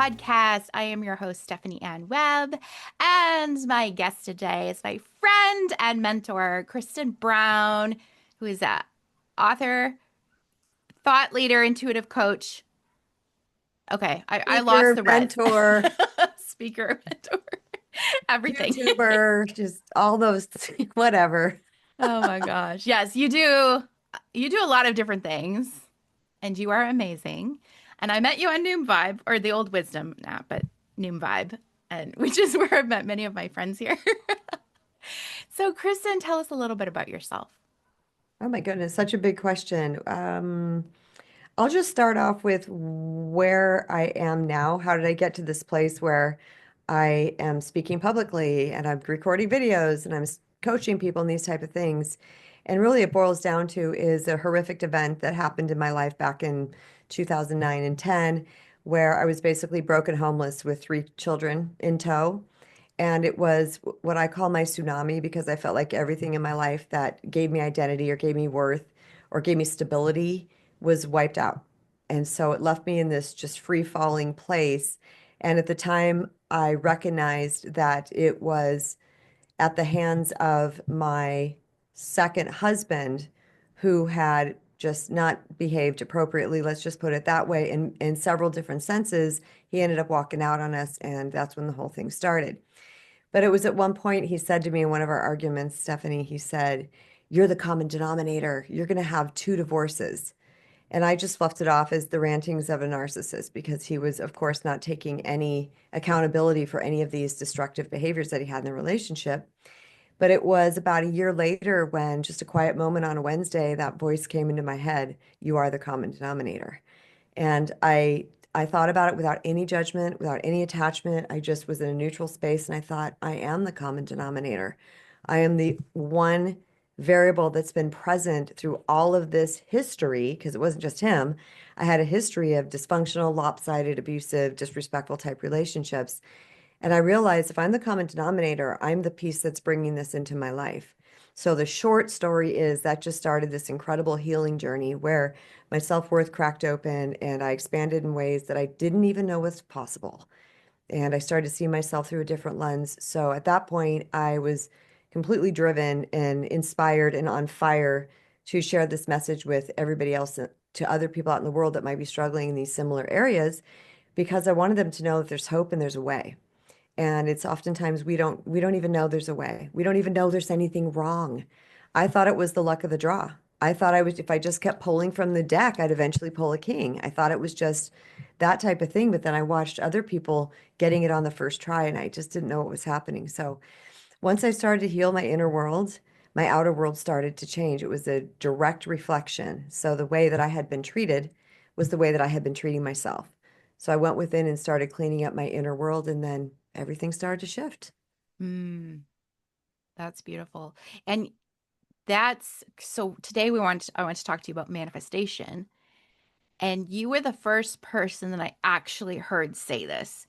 podcast. I am your host, Stephanie Ann Webb, and my guest today is my friend and mentor, Kristen Brown, who is a author, thought leader, intuitive coach. Okay, I lost Speaker, the res. mentor, Speaker, mentor, everything. YouTuber, just all those, whatever. Oh my gosh. Yes, you do. You do a lot of different things, and you are amazing. And I met you on Noom Vibe, or the old Wisdom app, but Noom Vibe, and which is where I've met many of my friends here. So, Kristen, tell us a little bit about yourself. Oh my goodness, such a big question. I'll just start off with where I am now. How did I get to this place where I am speaking publicly and I'm recording videos and coaching people and these type of things? And really, it boils down to is a horrific event that happened in my life back in 2009 and 10, where I was basically broken homeless with three children in tow. And it was what I call my tsunami because I felt like everything in my life that gave me identity or gave me worth or gave me stability was wiped out. And so it left me in this just free falling place. And at the time, I recognized that it was at the hands of my second husband who had just not behaved appropriately. Let's just put it that way. In several different senses, he ended up walking out on us. And that's when the whole thing started. But it was at one point he said to me in one of our arguments, Stephanie, he said, "You're the common denominator. You're going to have two divorces." And I just left it off as the rantings of a narcissist because he was, of course, not taking any accountability for any of these destructive behaviors that he had in the relationship. But it was about a year later when, just a quiet moment on a Wednesday, that voice came into my head, "You are the common denominator." And I thought about it without any judgment, without any attachment. I just was in a neutral space and I thought, I am the common denominator. I am the one variable that's been present through all of this history, because it wasn't just him. I had a history of dysfunctional, lopsided, abusive, disrespectful type relationships. And I realized if I'm the common denominator, I'm the piece that's bringing this into my life. So the short story is that just started this incredible healing journey where my self-worth cracked open and I expanded in ways that I didn't even know was possible. And I started to see myself through a different lens. So at that point, I was completely driven and inspired and on fire to share this message with everybody else, to other people out in the world that might be struggling in these similar areas, because I wanted them to know that there's hope and there's a way. And it's oftentimes we don't even know there's a way. We don't even know there's anything wrong. I thought it was the luck of the draw. I thought I was if I just kept pulling from the deck, I'd eventually pull a king. I thought it was just that type of thing, but then I watched other people getting it on the first try and I just didn't know what was happening. So once I started to heal my inner world, my outer world started to change. It was a direct reflection. So the way that I had been treated was the way that I had been treating myself. So I went within and started cleaning up my inner world, and then everything started to shift. Mm, that's beautiful. And that's so today I want to talk to you about manifestation. And you were the first person that I actually heard say this,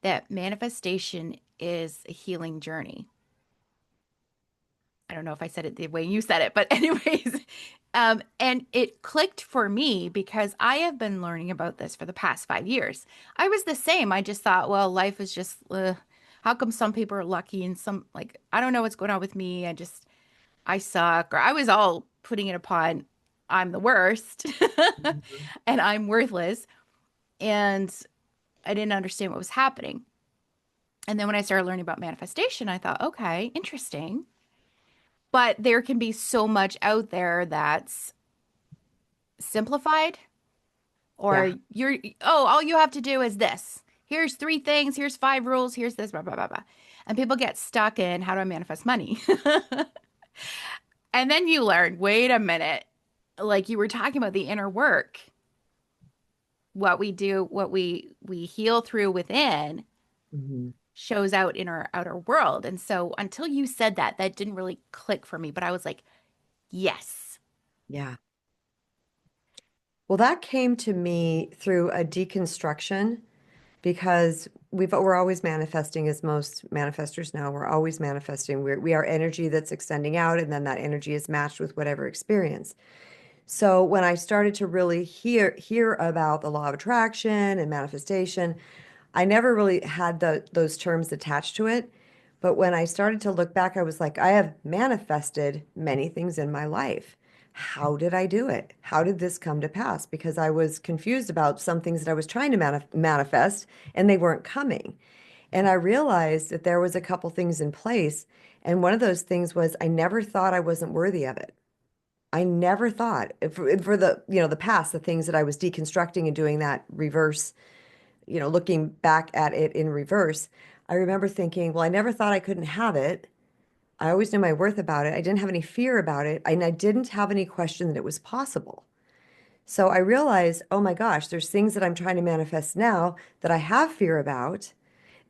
that manifestation is a healing journey. I don't know if I said it the way you said it, but anyways, and it clicked for me because I have been learning about this for the past 5 years. I was the same. I just thought, well, life is just, how come some people are lucky and some like, I don't know what's going on with me. I suck, or I was all putting it upon, I'm the worst Mhm. and I'm worthless. And I didn't understand what was happening. And then when I started learning about manifestation, I thought, okay, interesting. But there can be so much out there that's simplified, or Yeah. all you have to do is this. Here's three things, here's five rules, here's this, blah, blah, blah, blah. And people get stuck in how do I manifest money? And then you learn, wait a minute, like you were talking about the inner work, what we do, what we heal through within Mhm. shows out in our outer world. And so until you said that, that didn't really click for me, but I was like, yes. Yeah. Well, that came to me through a deconstruction because we're always manifesting, as most manifestors know. We're always manifesting. We are energy that's extending out, and then that energy is matched with whatever experience. So when I started to really hear about the law of attraction and manifestation, I never really had those terms attached to it. But when I started to look back, I was like, I have manifested many things in my life. How did I do it? How did this come to pass? Because I was confused about some things that I was trying to manifest and they weren't coming. And I realized that there was a couple things in place. And one of those things was I never thought I wasn't worthy of it. I never thought for the, the past, the things that I was deconstructing and doing that reverse, looking back at it in reverse, I remember thinking, well, I never thought I couldn't have it. I always knew my worth about it. I didn't have any fear about it, and I didn't have any question that it was possible. So I realized, oh my gosh, there's things that I'm trying to manifest now that I have fear about,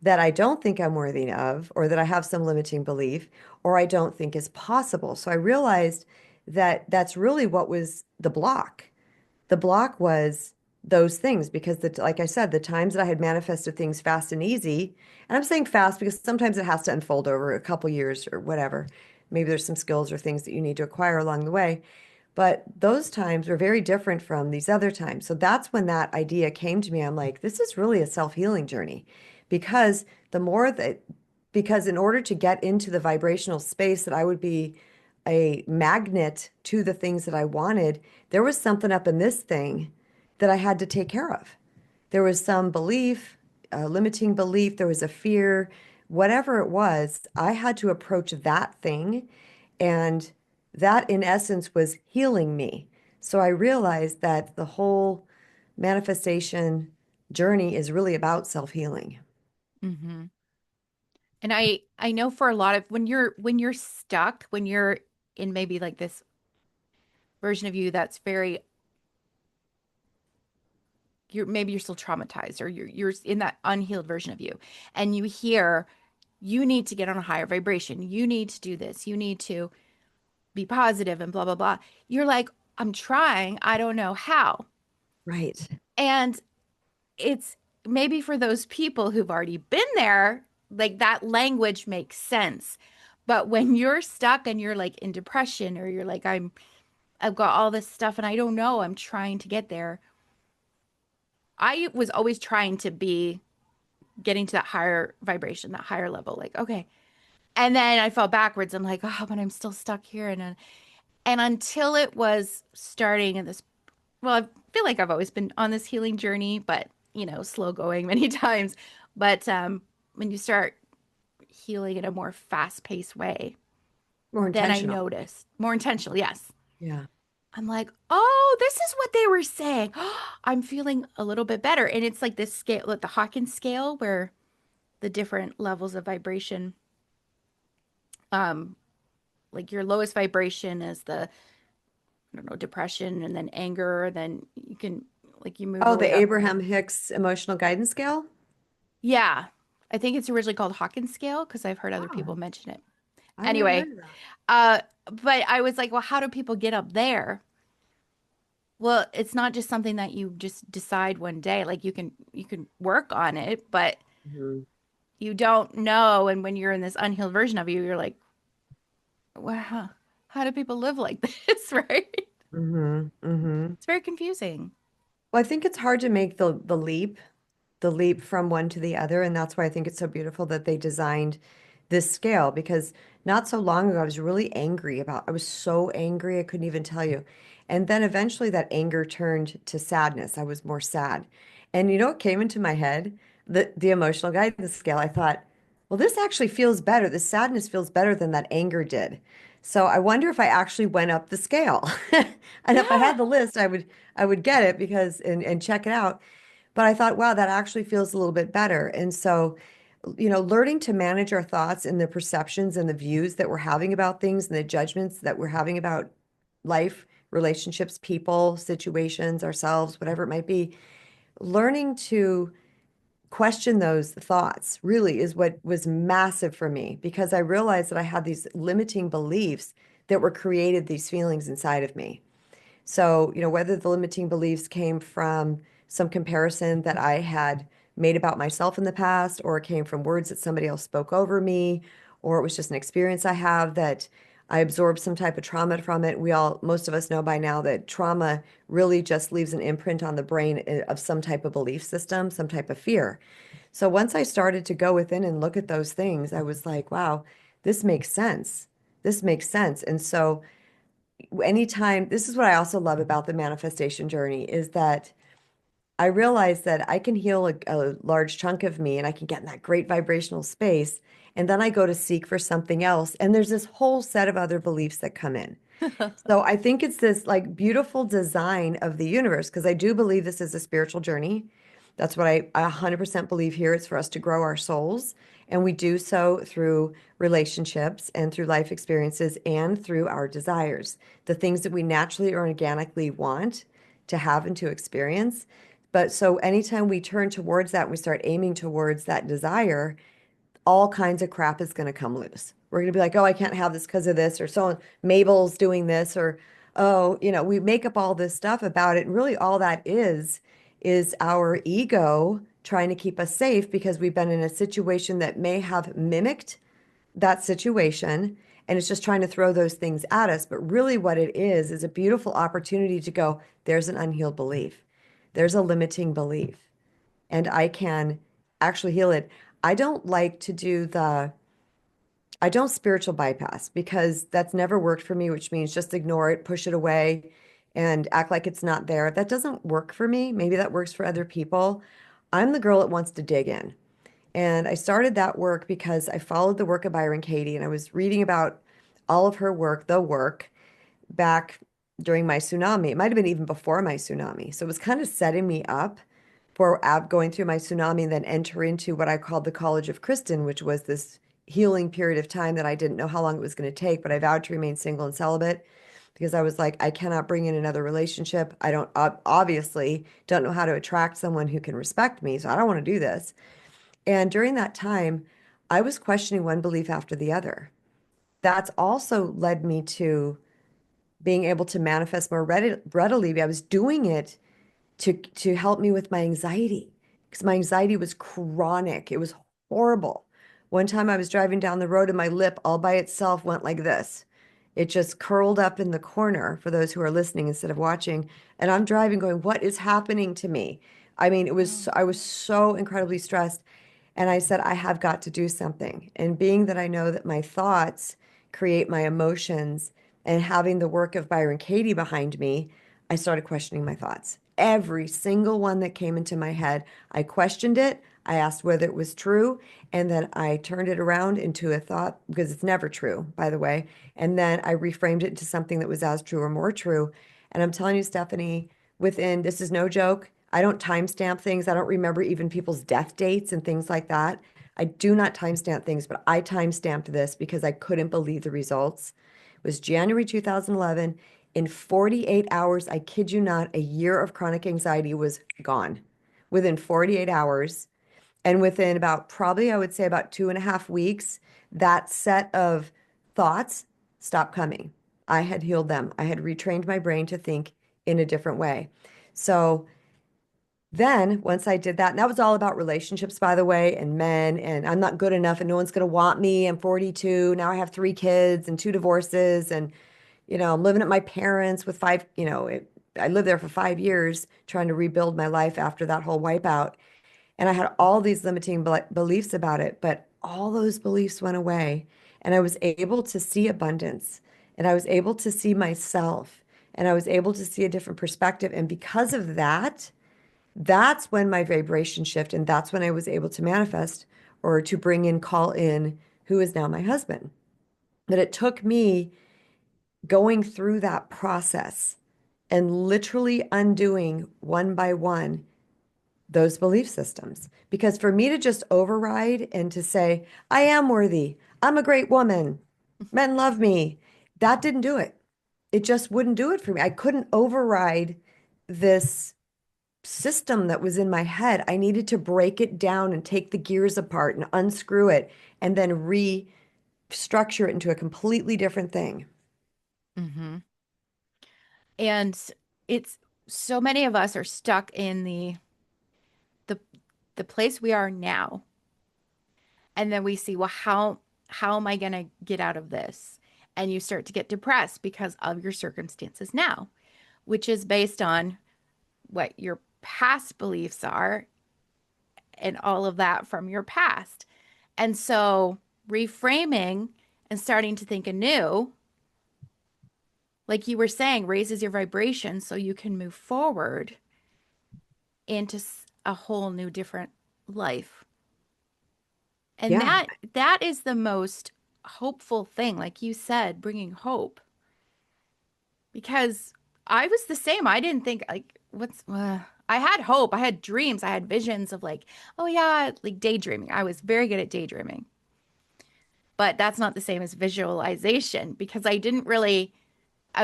that I don't think I'm worthy of, or that I have some limiting belief, or I don't think is possible. So I realized that that's really what was the block. The block was those things because like I said, the times that I had manifested things fast and easy, and I'm saying fast because sometimes it has to unfold over a couple years or whatever. Maybe there's some skills or things that you need to acquire along the way. But those times were very different from these other times. So that's when that idea came to me. I'm like, this is really a self-healing journey because the more that, because in order to get into the vibrational space that I would be a magnet to the things that I wanted, there was something up in this thing that I had to take care of. There was some belief, a limiting belief, there was a fear, whatever it was, I had to approach that thing. And that, in essence, was healing me. So I realized that the whole manifestation journey is really about self-healing. Hmm. And I know for a lot of when you're stuck, when you're in maybe like this version of you that's very you're still traumatized or you're in that unhealed version of you and you hear you need to get on a higher vibration. You need to do this. You need to be positive and blah blah blah. You're like, I'm trying, I don't know how. Right. And it's maybe for those people who've already been there, like that language makes sense. But when you're stuck and you're like in depression or you're like, I've got all this stuff and I don't know, I'm trying to get there. I was always trying to be getting to that higher vibration, that higher level. Like, okay. And then I fell backwards. I'm like, oh, but I'm still stuck here. And until it was starting in this, well, I feel like I've always been on this healing journey, but slow going many times. But when you start healing in a more fast-paced way, More then I intentional. noticed more intentional. Yes. Yeah. I'm like, oh, this is what they were saying. I'm feeling a little bit better. And it's like this scale, like the Hawkins scale, where the different levels of vibration, um, like your lowest vibration is the, I don't know, depression and then anger. Then you can, like, you move Oh, your the way up. Abraham-Hicks emotional guidance scale? Yeah. I think it's originally called Hawkins scale because I've heard other Oh, people mention it. I've never Anyway, heard of that. uh, but I was like, well, how do people get up there? Well, it's not just something that you just decide one day. Like you can work on it, but Mhm. you don't know. And when you're in this unhealed version of you, you're like, wow, how do people live like this, right? Mm-hmm. Mm-hmm. It's very confusing. Well, I think it's hard to make the leap from one to the other. And that's why I think it's so beautiful that they designed this scale because not so long ago, I was so angry, I couldn't even tell you. And then eventually that anger turned to sadness. I was more sad. And you know what came into my head? The emotional guidance scale. I thought, well, this actually feels better. The sadness feels better than that anger did. So I wonder if I actually went up the scale. And if I Yeah. had the list, I would get it because and check it out. But I thought, wow, that actually feels a little bit better. And so, learning to manage our thoughts and the perceptions and the views that we're having about things and the judgments that we're having about life, relationships, people, situations, ourselves, whatever it might be, learning to question those thoughts really is what was massive for me because I realized that I had these limiting beliefs that were created these feelings inside of me. So, whether the limiting beliefs came from some comparison that I had made about myself in the past, or it came from words that somebody else spoke over me, or it was just an experience I have that I absorbed some type of trauma from it. Most of us know by now that trauma really just leaves an imprint on the brain of some type of belief system, some type of fear. So once I started to go within and look at those things, I was like, wow, this makes sense. This makes sense. And so anytime, this is what I also love about the manifestation journey is that I realize that I can heal a large chunk of me and I can get in that great vibrational space. And then I go to seek for something else. And there's this whole set of other beliefs that come in. So I think it's this like beautiful design of the universe because I do believe this is a spiritual journey. That's what I 100% believe here. It's for us to grow our souls. And we do so through relationships and through life experiences and through our desires, the things that we naturally or organically want to have and to experience. But so anytime we turn towards that and we start aiming towards that desire, all kinds of crap is going to come loose. We're going to be like, oh, I can't have this because of this, or so Mabel's doing this, or oh, we make up all this stuff about it. And really, all that is our ego trying to keep us safe because we've been in a situation that may have mimicked that situation. And it's just trying to throw those things at us. But really, what it is a beautiful opportunity to go, there's an unhealed belief, there's a limiting belief, and I can actually heal it. I don't like to do I don't spiritual bypass because that's never worked for me, which means just ignore it, push it away, and act like it's not there. That doesn't work for me. Maybe that works for other people. I'm the girl that wants to dig in. And I started that work because I followed the work of Byron Katie and I was reading about all of her work, the work, back during my tsunami. It might have been even before my tsunami. So it was kind of setting me up for going through my tsunami and then enter into what I called the College of Kristen, which was this healing period of time that I didn't know how long it was going to take, but I vowed to remain single and celibate because I was like, I cannot bring in another relationship. I don't obviously don't know how to attract someone who can respect me, so I don't want to do this. And during that time, I was questioning one belief after the other. That's also led me to being able to manifest more readily. I was doing it to help me with my anxiety because my anxiety was chronic. It was horrible. One time I was driving down the road and my lip all by itself went like this. It just curled up in the corner for those who are listening instead of watching. And I'm driving going, what is happening to me? I mean, Oh. I was so incredibly stressed. And I said, I have got to do something. And being that I know that my thoughts create my emotions and having the work of Byron Katie behind me, I started questioning my thoughts. Every single one that came into my head, I questioned it. I asked whether it was true, and then I turned it around into a thought because it's never true, by the way. And then I reframed it into something that was as true or more true. And I'm telling you, Stephanie, within, this is no joke. I don't timestamp things. I don't remember even people's death dates and things like that. I do not timestamp things, but I timestamped this because I couldn't believe the results. It was January 2011. In 48 hours, I kid you not, a year of chronic anxiety was gone within 48 hours. And within about probably, I would say about 2.5 weeks, that set of thoughts stopped coming. I had healed them. I had retrained my brain to think in a different way. So then once I did that, and that was all about relationships, by the way, and men, and I'm not good enough and no one's going to want me. I'm 42. Now I have 3 kids and 2 divorces. And, I'm living at my parents with five, I lived there for 5 years trying to rebuild my life after that whole wipeout. And I had all these limiting beliefs about it, but all those beliefs went away. And I was able to see abundance and I was able to see myself and I was able to see a different perspective. And because of that, that's when my vibration shifted, and that's when I was able to manifest or to bring in, call in who is now my husband. But it took me going through that process and literally undoing one by one those belief systems. Because for me to just override and to say, I am worthy, I'm a great woman, men love me, that didn't do it. It just wouldn't do it for me. I couldn't override this system that was in my head. I needed to break it down and take the gears apart and unscrew it and then restructure it into a completely different thing. Hmm. And it's so many of us are stuck in the the place we are now. And then we see, well, how am I going to get out of this? And you start to get depressed because of your circumstances now, which is based on what your past beliefs are and all of that from your past. And so reframing and starting to think anew, like you were saying, raises your vibration so you can move forward into a whole new different life. And Yeah. that is the most hopeful thing, like you said, bringing hope. Because I was the same. I didn't think like I had hope. I had dreams. I had visions of like, oh yeah, like daydreaming. I was very good at daydreaming. But that's not the same as visualization because I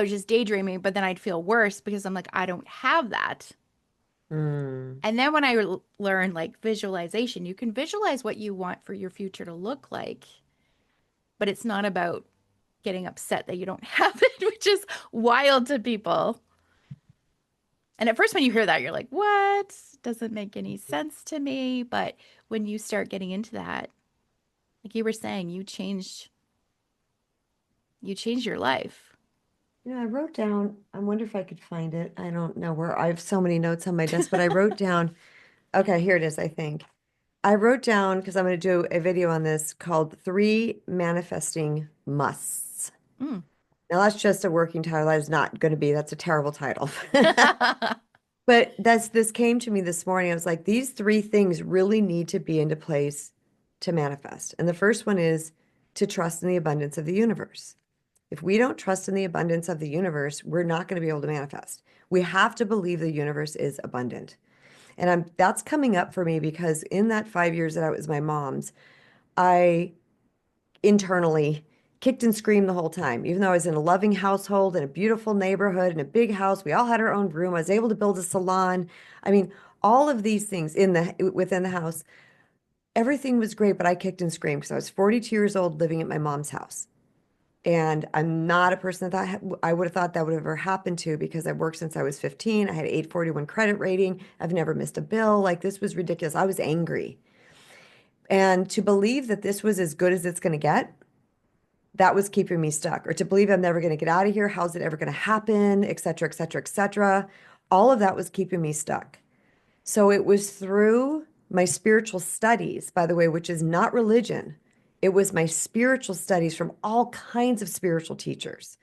was just daydreaming, but then I'd feel worse because I'm like, I don't have that. Mm. And then when learned like visualization, you can visualize what you want for your future to look like, but it's not about getting upset that you don't have it, which is wild to people. And at first, when you hear that, you're like, what? Doesn't make any sense to me. But when you start getting into that, like you were saying, you changed your life. I wrote down, I wonder if I could find it. I don't know where, I have so many notes on my desk, but I wrote down, okay, here it is, I think. I wrote down, because I'm going to do a video on this called Three Manifesting Musts. Mm. Now, that's just a working title. That is not going to be, that's a terrible title. But this came to me this morning. I was like, these three things really need to be into place to manifest. And the first one is to trust in the abundance of the universe. If we don't trust in the abundance of the universe, we're not going to be able to manifest. We have to believe the universe is abundant. And that's coming up for me because in that 5 years that I was my mom's, I internally kicked and screamed the whole time. Even though I was in a loving household in a beautiful neighborhood in a big house, we all had our own room. I was able to build a salon. I mean, all of these things within the house, everything was great, but I kicked and screamed because I was 42 years old living at my mom's house. And I'm not a person that I would have thought that would have ever happened to because I've worked since I was 15. I had 841 credit rating. I've never missed a bill. Like this was ridiculous. I was angry. And to believe that this was as good as it's going to get, that was keeping me stuck. Or to believe I'm never going to get out of here. How's it ever going to happen? Et cetera, et cetera, et cetera. All of that was keeping me stuck. So it was through my spiritual studies, by the way, which is not religion. It was my spiritual studies from all kinds of spiritual teachers.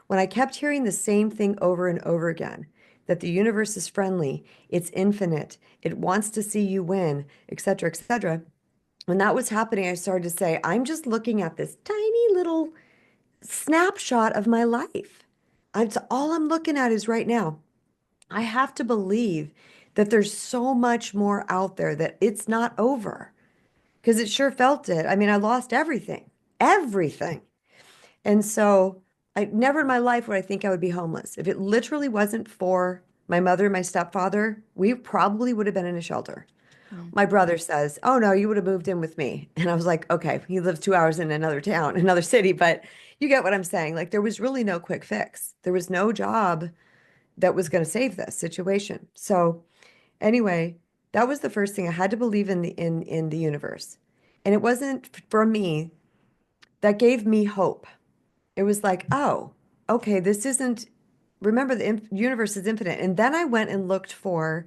When I kept hearing the same thing over and over again, that the universe is friendly, it's infinite, it wants to see you win, et cetera, et cetera. When that was happening, I started to say, I'm just looking at this tiny little snapshot of my life. All I'm looking at is right now. I have to believe that there's so much more out there that it's not over because it sure felt it. I mean, I lost everything, everything. And so I never in my life would I think I would be homeless. If it literally wasn't for my mother and my stepfather, we probably would have been in a shelter. Mm. My brother says, "Oh no, you would have moved in with me." And I was like, "Okay, he lives 2 hours in another town, another city, but you get what I'm saying. Like there was really no quick fix. There was no job that was going to save this situation." So anyway, that was the first thing. I had to believe in the universe. And it wasn't for me, that gave me hope. It was like, oh, okay, this isn't, remember the universe is infinite. And then I went and looked for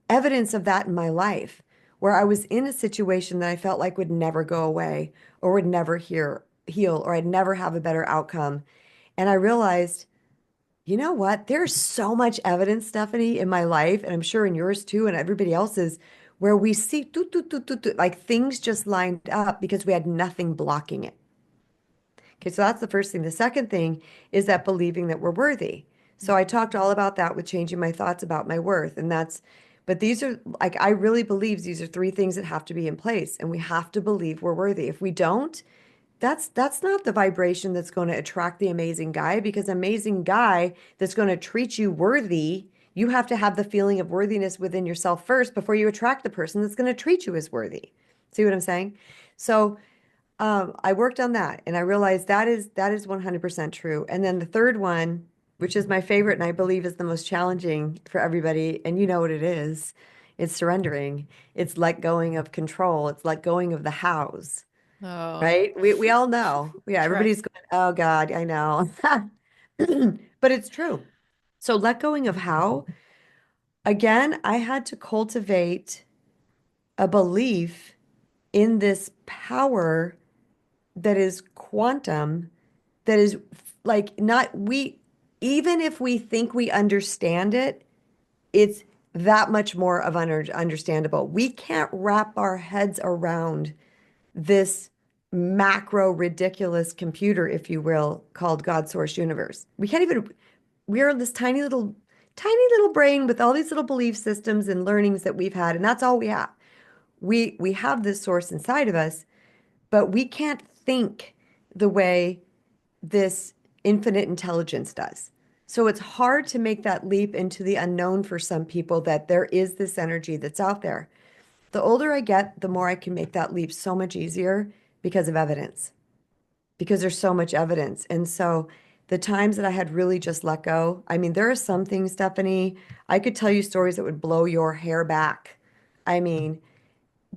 evidence of that in my life where I was in a situation that I felt like would never go away or would never heal or I'd never have a better outcome. And I realized, you know what? There's so much evidence, Stephanie, in my life, and I'm sure in yours too, and everybody else's, where we see like things just lined up because we had nothing blocking it. Okay, so that's the first thing. The second thing is that believing that we're worthy. So I talked all about that with changing my thoughts about my worth. But these are like, I really believe these are three things that have to be in place, and we have to believe we're worthy. If we don't, that's not the vibration that's going to attract the amazing guy because amazing guy that's going to treat you worthy, you have to have the feeling of worthiness within yourself first before you attract the person that's going to treat you as worthy. See what I'm saying? So I worked on that and I realized that is 100% true. And then the third one, which is my favorite and I believe is the most challenging for everybody, and you know what it is, it's surrendering. It's let going of control. It's let going of the hows, Oh, right? We all know. Yeah, everybody's trust. going, oh God, I know. But it's true. So let going of how, again, I had to cultivate a belief in this power that is quantum, that is like not we, even if we think we understand it, it's that much more of understandable. We can't wrap our heads around this macro ridiculous computer, if you will, called God Source Universe. We can't even, we are this tiny little brain with all these little belief systems and learnings that we've had, and that's all we have. We have this source inside of us, but we can't think the way this infinite intelligence does. So it's hard to make that leap into the unknown for some people, that there is this energy that's out there. The older I get, the more I can make that leap so much easier because of evidence, because there's so much evidence. And so the times that I had really just let go, I mean, there are some things, Stephanie, I could tell you stories that would blow your hair back. I mean,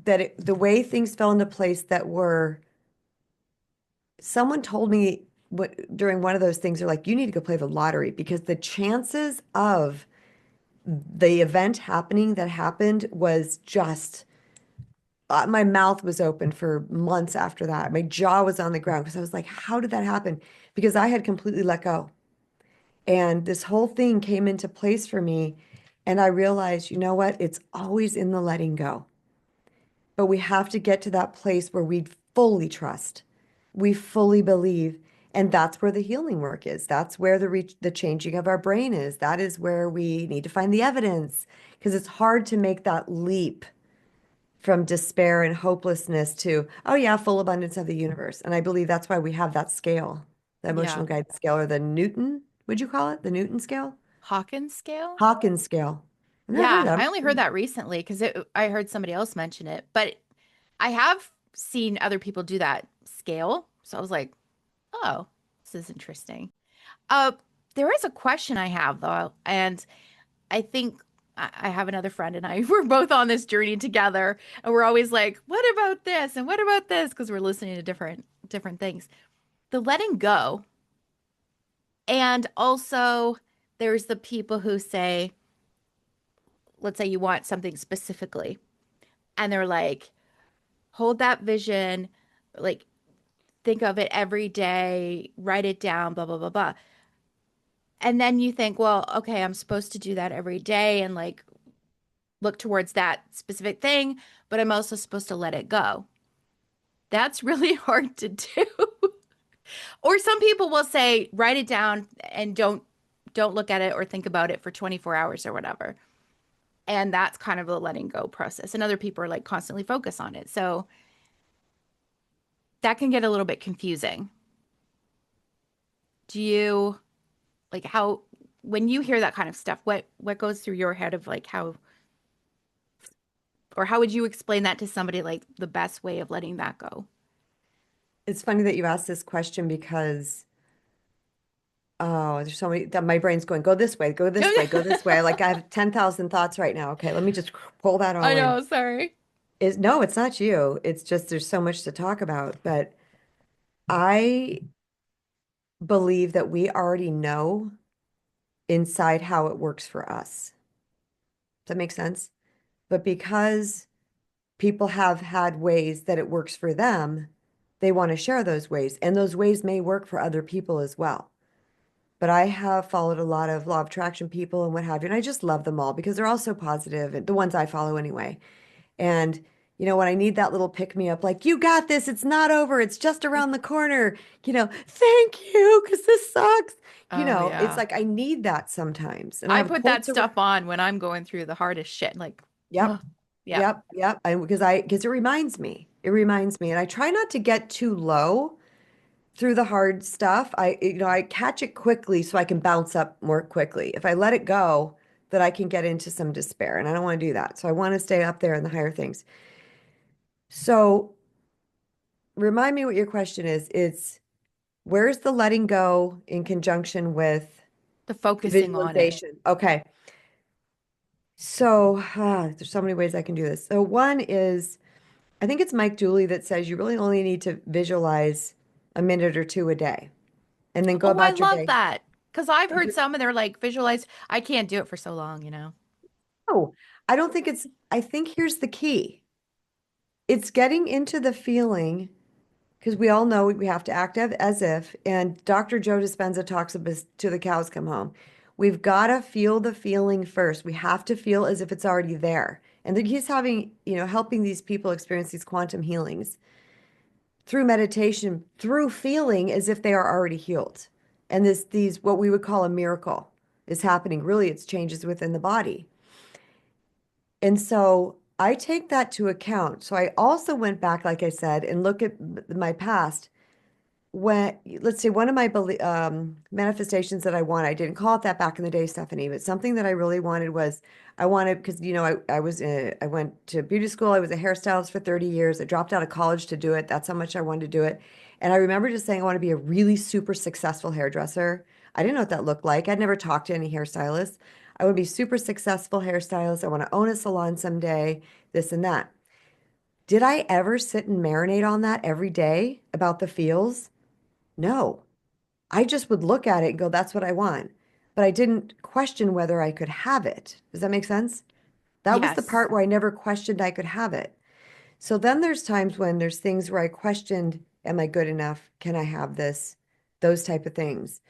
the way things fell into place that were, someone told me during one of those things, they're like, you need to go play the lottery, because the chances of the event happening that happened was just, my mouth was open for months after that. My jaw was on the ground because I was like, how did that happen? Because I had completely let go. And this whole thing came into place for me. And I realized, you know what? It's always in the letting go. But we have to get to that place where we fully trust, we fully believe. And that's where the healing work is. That's where the changing of our brain is. That is where we need to find the evidence, because it's hard to make that leap from despair and hopelessness to, oh yeah, full abundance of the universe. And I believe that's why we have that scale, the Yeah. emotional guidance scale, or the Newton, would you call it? The Newton scale? Hawkins scale? Hawkins scale. I've never heard Yeah, that. I only heard that recently because I heard somebody else mention it, but I have seen other people do that scale. So I was like, oh, this is interesting. Uh, there is a question I have though, and I think I have another friend and I we're both on this journey together, and we're always like, what about this and what about this? Because we're listening to different things. The letting go, and also there's the people who say, let's say you want something specifically, and they're like, hold that vision, like think of it every day, write it down, blah, blah, blah, blah. And then you think, well, okay, I'm supposed to do that every day and like look towards that specific thing, but I'm also supposed to let it go. That's really hard to do. Or some people will say, write it down and don't look at it or think about it for 24 hours or whatever. And that's kind of a letting go process. And other people are like constantly focus on it. So that can get a little bit confusing. Do you like how when you hear that kind of stuff, what goes through your head of like how or how would you explain that to somebody like the best way of letting that go? It's funny that you asked this question because, oh, there's so many that my brain's going, go this way, go this way, go this way. Like I have 10,000 thoughts right now. Okay, let me just pull that I all in. know, sorry. No, it's not you. It's just there's so much to talk about. But I believe that we already know inside how it works for us. Does that make sense? But because people have had ways that it works for them, they want to share those ways. And those ways may work for other people as well. But I have followed a lot of law of attraction people and what have you. And I just love them all because they're all so positive, and the ones I follow anyway. And, when I need that little pick me up, like, you got this, it's not over, it's just around the corner, thank you, because this sucks. Oh It's yeah. like I need that sometimes. And I I have put that quotes around. stuff on when I'm going through the hardest shit. Like, Yep. oh, yeah. Yep. Yep. Because it reminds me. It reminds me. And I try not to get too low through the hard stuff. I catch it quickly so I can bounce up more quickly. If I let it go, that I can get into some despair, and I don't want to do that. So I want to stay up there in the higher things. So remind me what your question is. It's where's the letting go in conjunction with The the focusing on it. visualization? Okay. So there's so many ways I can do this. So one is, I think it's Mike Dooley that says you really only need to visualize a minute or two a day and then go Oh, I about your love day. that. Because I've And heard just, some and they're like, visualize. I can't do it for so long. oh, I don't think it's, I think here's the key. It's getting into the feeling because we all know we have to act as if, and Dr. Joe Dispenza talks about this till the cows come home. We've got to feel the feeling first. We have to feel as if it's already there. And that he's having, helping these people experience these quantum healings through meditation, through feeling as if they are already healed. And these, what we would call a miracle is happening. Really, it's changes within the body. And so I take that to account. So I also went back, like I said, and look at my past when, let's say, one of my manifestations that I want, I didn't call it that back in the day, Stephanie, but something that I really wanted was I wanted, because, I went to beauty school. I was a hairstylist for 30 years. I dropped out of college to do it. That's how much I wanted to do it. And I remember just saying, I want to be a really super successful hairdresser. I didn't know what that looked like. I'd never talked to any hairstylists. I would be super successful hairstylist. I want to own a salon someday, this and that. Did I ever sit and marinate on that every day about the feels? No, I just would look at it and go, that's what I want. But I didn't question whether I could have it. Does that make sense? That was the Yes. part where I never questioned I could have it. So then there's times when there's things where I questioned, am I good enough? Can I have this? Those type of things.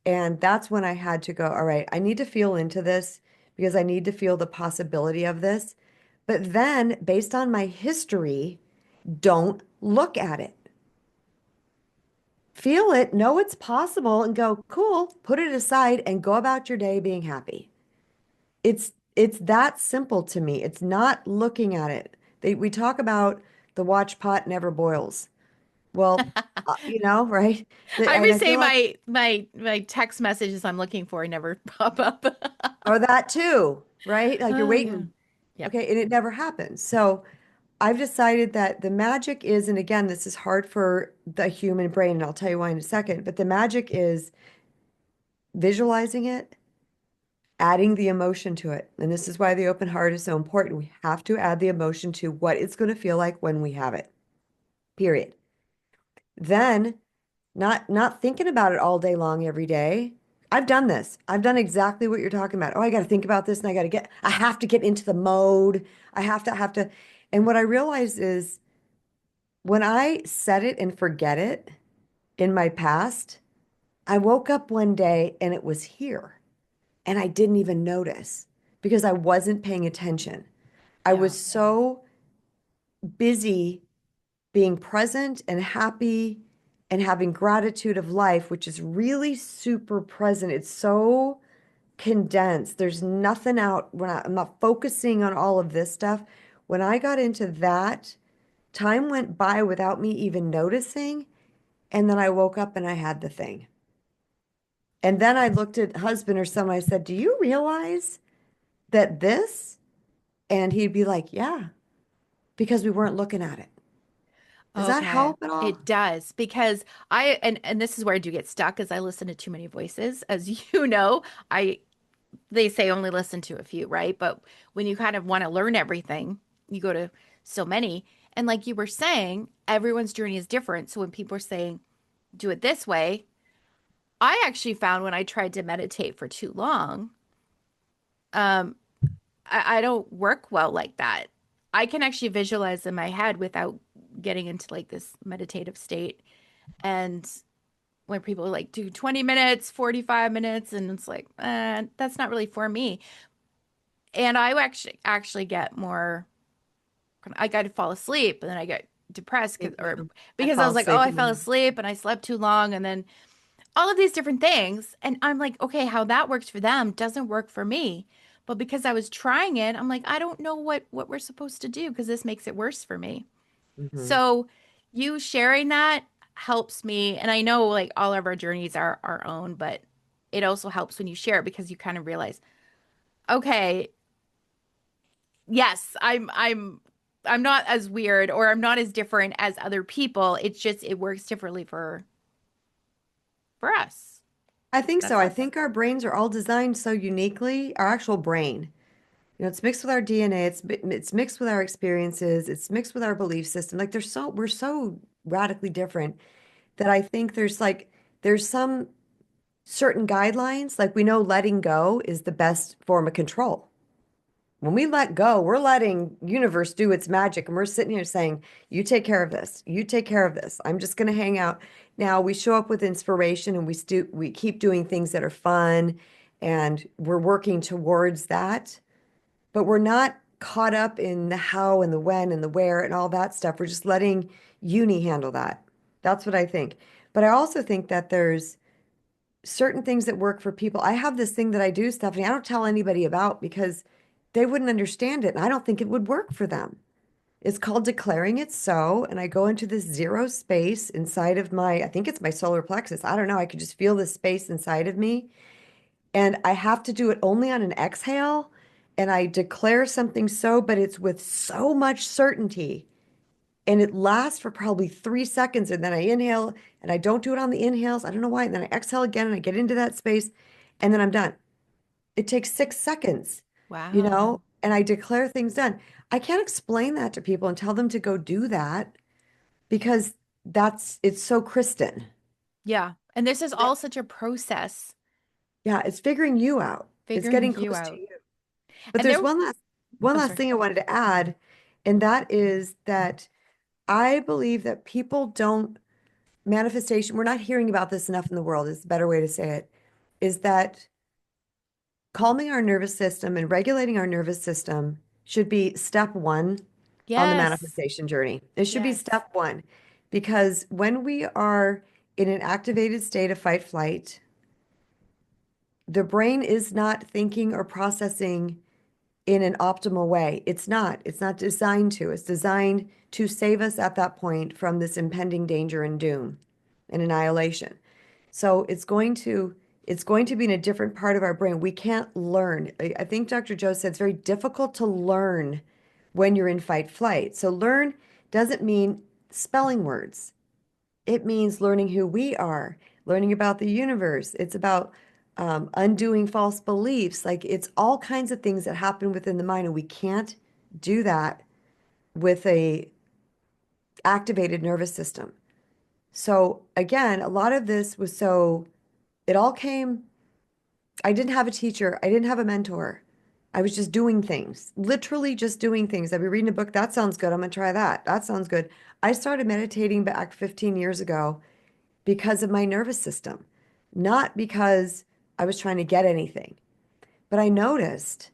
And that's when I had to go, all right, I need to feel into this because I need to feel the possibility of this. But then, based on my history, don't look at it. Feel it, know it's possible, and go, cool, put it aside and go about your day being happy. It's that simple to me. It's not looking at it. We talk about the watch pot never boils. Well, right? I And would I say feel like, my text messages I'm looking for never pop up. or that too, right? Like you're Oh yeah. waiting. Yep. Okay, and it never happens. So I've decided that the magic is, and again, this is hard for the human brain, and I'll tell you why in a second, but the magic is visualizing it, adding the emotion to it. And this is why the open heart is so important. We have to add the emotion to what it's going to feel like when we have it, period. Then not thinking about it all day long every day. I've done this. I've done exactly what you're talking about. Oh, I got to think about this and I have to get into the mode. I have to. And what I realized is when I set it and forget it in my past, I woke up one day and it was here and I didn't even notice because I wasn't paying attention. I Yeah. was so busy being present and happy and having gratitude of life, which is really super present. It's so condensed. There's nothing out when I'm not focusing on all of this stuff. When I got into that, time went by without me even noticing. And then I woke up and I had the thing. And then I looked at husband or someone, I said, do you realize that this? And he'd be like, yeah, because we weren't looking at it. Does that Okay. help at all? It does because and this is where I do get stuck is I listen to too many voices. As you know, I they say only listen to a few, right? But when you kind of want to learn everything, you go to so many. And like you were saying, everyone's journey is different. So when people are saying, do it this way, I actually found when I tried to meditate for too long, um, I don't work well like that. I can actually visualize in my head without getting into like this meditative state. And when people like do 20 minutes, 45 minutes, and it's like, that's not really for me. And I actually get more, I got to fall asleep and then I get depressed Me or too. I because I fall was like, oh, asleep I in the fell middle. asleep and I slept too long. And then all of these different things. And I'm like, okay, how that works for them doesn't work for me. But because I was trying it, I'm like, I don't know what we're supposed to do because this makes it worse for me. Mhm. So you sharing that helps me. And I know like all of our journeys are our own, but it also helps when you share it because you kind of realize, okay, yes, I'm not as weird or I'm not as different as other people. It's just it works differently for us. I think so. That's I all. think our brains are all designed so uniquely. Our actual brain, it's mixed with our DNA. It's mixed with our experiences. It's mixed with our belief system. Like we're so radically different that I think there's some certain guidelines. Like we know letting go is the best form of control. When we let go, we're letting universe do its magic, and we're sitting here saying, "You take care of this. You take care of this. I'm just going to hang out." Now we show up with inspiration, and we keep doing things that are fun, and we're working towards that. But we're not caught up in the how and the when and the where and all that stuff. We're just letting uni handle that. That's what I think. But I also think that there's certain things that work for people. I have this thing that I do, Stephanie, I don't tell anybody about because they wouldn't understand it. And I don't think it would work for them. It's called declaring it so. And I go into this zero space inside of I think it's my solar plexus. I don't know. I could just feel this space inside of me. And I have to do it only on an exhale. And I declare something so, but it's with so much certainty. And it lasts for probably 3 seconds. And then I inhale and I don't do it on the inhales. I don't know why. And then I exhale again and I get into that space and then I'm done. It takes 6 seconds, Wow. and I declare things done. I can't explain that to people and tell them to go do that because it's so Kristen. Yeah. And this is That- all such a process Yeah, it's figuring you out. It's figuring getting you close to out. you. But And there's there, one oh, last sorry. thing I wanted to add, and that is that I believe that people don't manifestation, we're not hearing about this enough in the world, is a better way to say it, is that calming our nervous system and regulating our nervous system should be step one on the Yes. manifestation journey. It should be Yes. step one because when we are in an activated state of fight flight, the brain is not thinking or processing in an optimal way. It's not. It's not designed to. It's designed to save us at that point from this impending danger and doom and annihilation. So it's going to be in a different part of our brain. We can't learn. I think Dr. Joe said it's very difficult to learn when you're in fight flight. So learn doesn't mean spelling words. It means learning who we are, learning about the universe. It's about undoing false beliefs. Like it's all kinds of things that happen within the mind, and we can't do that with a activated nervous system. So again, a lot of this was it all came, I didn't have a teacher, I didn't have a mentor. I was just doing things, literally just doing things. I'd be reading a book, that sounds good. I'm gonna try that. That sounds good. I started meditating back 15 years ago because of my nervous system, not because I was trying to get anything. But I noticed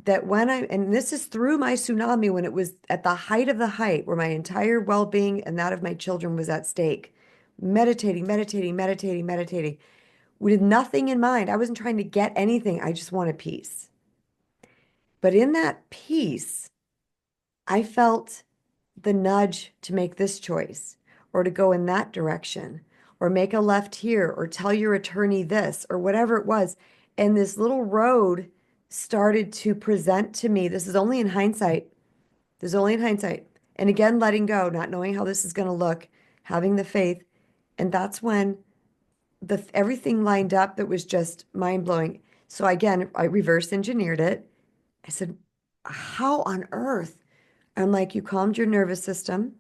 that and this is through my tsunami when it was at the height of the height, where my entire well being and that of my children was at stake, meditating, meditating, meditating, meditating, with nothing in mind. I wasn't trying to get anything. I just wanted peace. But in that peace, I felt the nudge to make this choice or to go in that direction or make a left here or tell your attorney this or whatever it was. And this little road started to present to me. This is only in hindsight. This is only in hindsight. And again, letting go, not knowing how this is going to look, having the faith. And that's when the everything lined up that was just mind blowing. So again, I reverse engineered it. I said, how on earth? I'm like, you calmed your nervous system,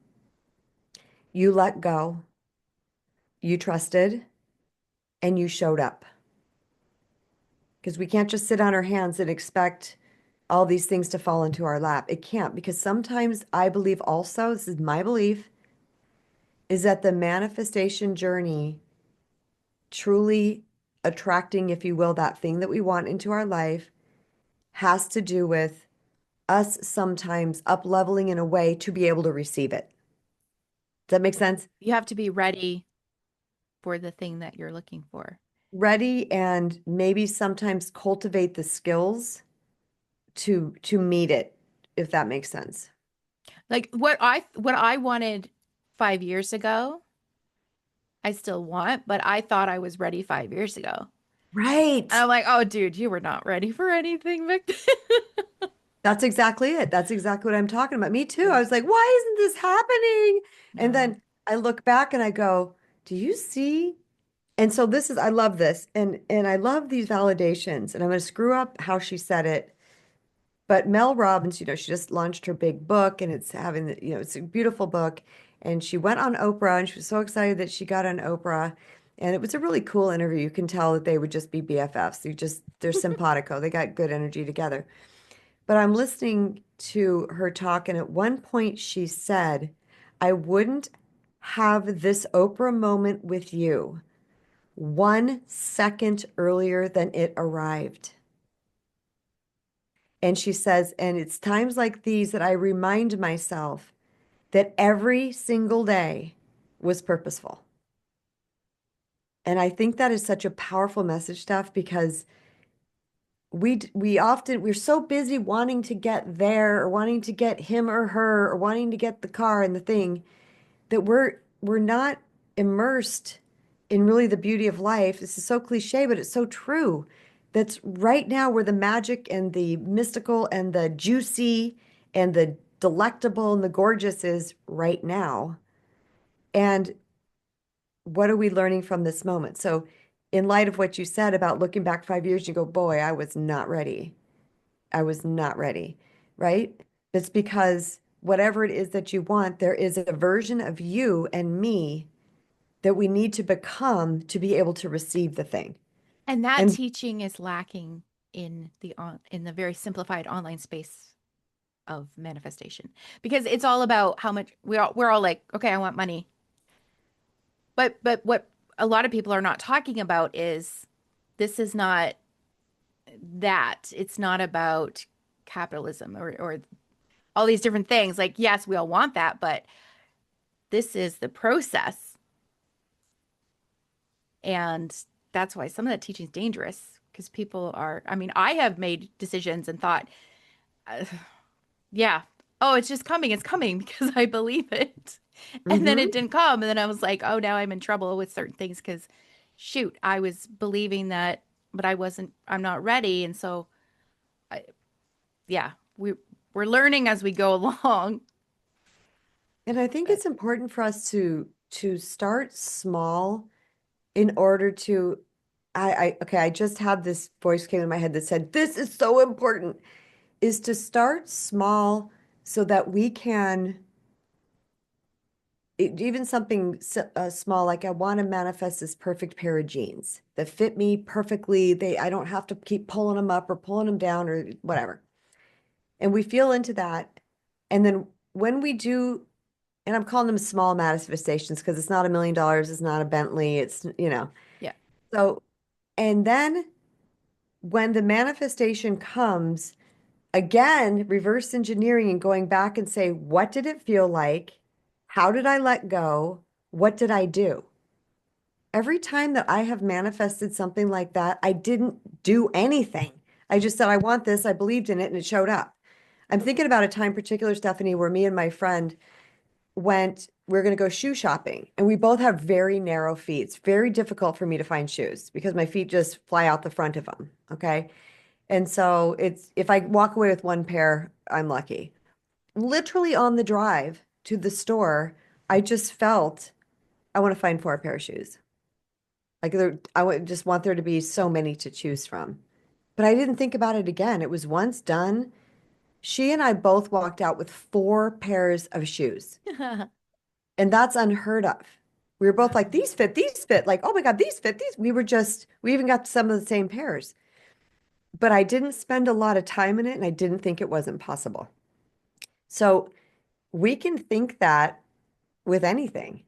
you let go, you trusted, and you showed up. Because we can't just sit on our hands and expect all these things to fall into our lap. It can't, because sometimes I believe also, this is my belief, is that the manifestation journey, truly attracting, if you will, that thing that we want into our life, has to do with us sometimes up leveling in a way to be able to receive it. Does that make sense? You have to be ready for the thing that you're looking for. Ready and maybe sometimes cultivate the skills to meet it, if that makes sense. Like what I wanted 5 years ago, I still want, but I thought I was ready 5 years ago. And Right. I'm like, oh, dude, you were not ready for anything back then. That's exactly it. That's exactly what I'm talking about. Me too. Yeah. I was like, why isn't this happening? And No. then I look back and I go, do you see? And so I love this. And I love these validations. And I'm going to screw up how she said it. But Mel Robbins, she just launched her big book and it's a beautiful book. And she went on Oprah and she was so excited that she got on Oprah. And it was a really cool interview. You can tell that they would just be BFFs. They're simpatico. They got good energy together. But I'm listening to her talk, and at one point she said, I wouldn't have this Oprah moment with you 1 second earlier than it arrived. And she says, and it's times like these that I remind myself that every single day was purposeful. And I think that is such a powerful message, Steph, because we're so busy wanting to get there or wanting to get him or her or wanting to get the car and the thing that we're not immersed in really the beauty of life. This is so cliche, but it's so true. That's right now where the magic and the mystical and the juicy and the delectable and the gorgeous is right now. And what are we learning from this moment? So, in light of what you said about looking back 5 years, you go, boy, I was not ready. I was not ready, right? It's because whatever it is that you want, there is a version of you and me that we need to become to be able to receive the thing. And that And teaching is lacking in the very simplified online space of manifestation because it's all about how much we're all like, okay, I want money. But what a lot of people are not talking about is this is not that. It's not about capitalism or all these different things. Like, yes, we all want that, but this is the process. And that's why some of that teaching is dangerous because people are, I mean, I have made decisions and thought, uh, yeah, oh, it's just coming. It's coming because I believe it. And then mhm. it didn't come. And then I was like, oh, now I'm in trouble with certain things because shoot, I was believing that, but I'm not ready. And so, I, yeah, we're learning as we go along. And I think But it's important for us to start small in order to okay, I just had this voice came in my head that said, this is so important, is to start small so that we can even something small, like I want to manifest this perfect pair of jeans that fit me perfectly. I don't have to keep pulling them up or pulling them down or whatever. And we feel into that. And then when we do, and I'm calling them small manifestations because it's not $1 million, it's not a Bentley, it's. yeah. So, and then when the manifestation comes, again, reverse engineering and going back and say, what did it feel like? How did I let go? What did I do? Every time that I have manifested something like that, I didn't do anything. I just said, I want this. I believed in it and it showed up. I'm thinking about a time particular, Stephanie, where me and my friend we're going to go shoe shopping. And we both have very narrow feet. It's very difficult for me to find shoes because my feet just fly out the front of them. Okay. And so if I walk away with one pair, I'm lucky. Literally on the drive to the store, I just felt I want to find four pair of shoes. Like I would just want there to be so many to choose from. But I didn't think about it again. It was once done. She and I both walked out with four pairs of shoes. And that's unheard of. We were both like, these fit, these fit. Like, oh my God, these fit, these. We even got some of the same pairs. But I didn't spend a lot of time in it and I didn't think it wasn't possible. So we can think that with anything,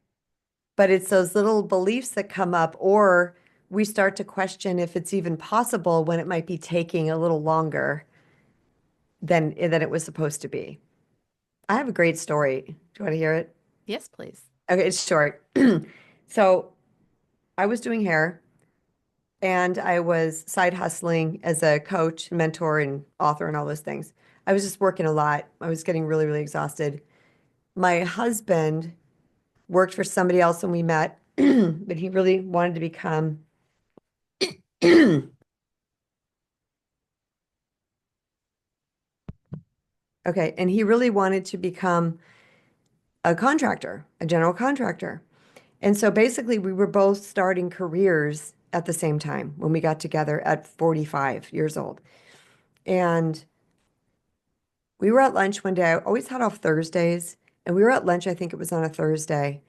but it's those little beliefs that come up, or we start to question if it's even possible when it might be taking a little longer than it was supposed to be. I have a great story. Do you want to hear it? Yes, please. Okay, it's short. So I was doing hair and I was side hustling as a coach, mentor, and author, and all those things. I was just working a lot. I was getting really, really exhausted. My husband worked for somebody else when we met, but he really wanted to become, okay, and he really wanted to become a contractor, a general contractor. And so basically, we were both starting careers at the same time when we got together at 45 years old. And we were at lunch one day. I always had off Thursdays. And we were at lunch, I think it was on a Thursday.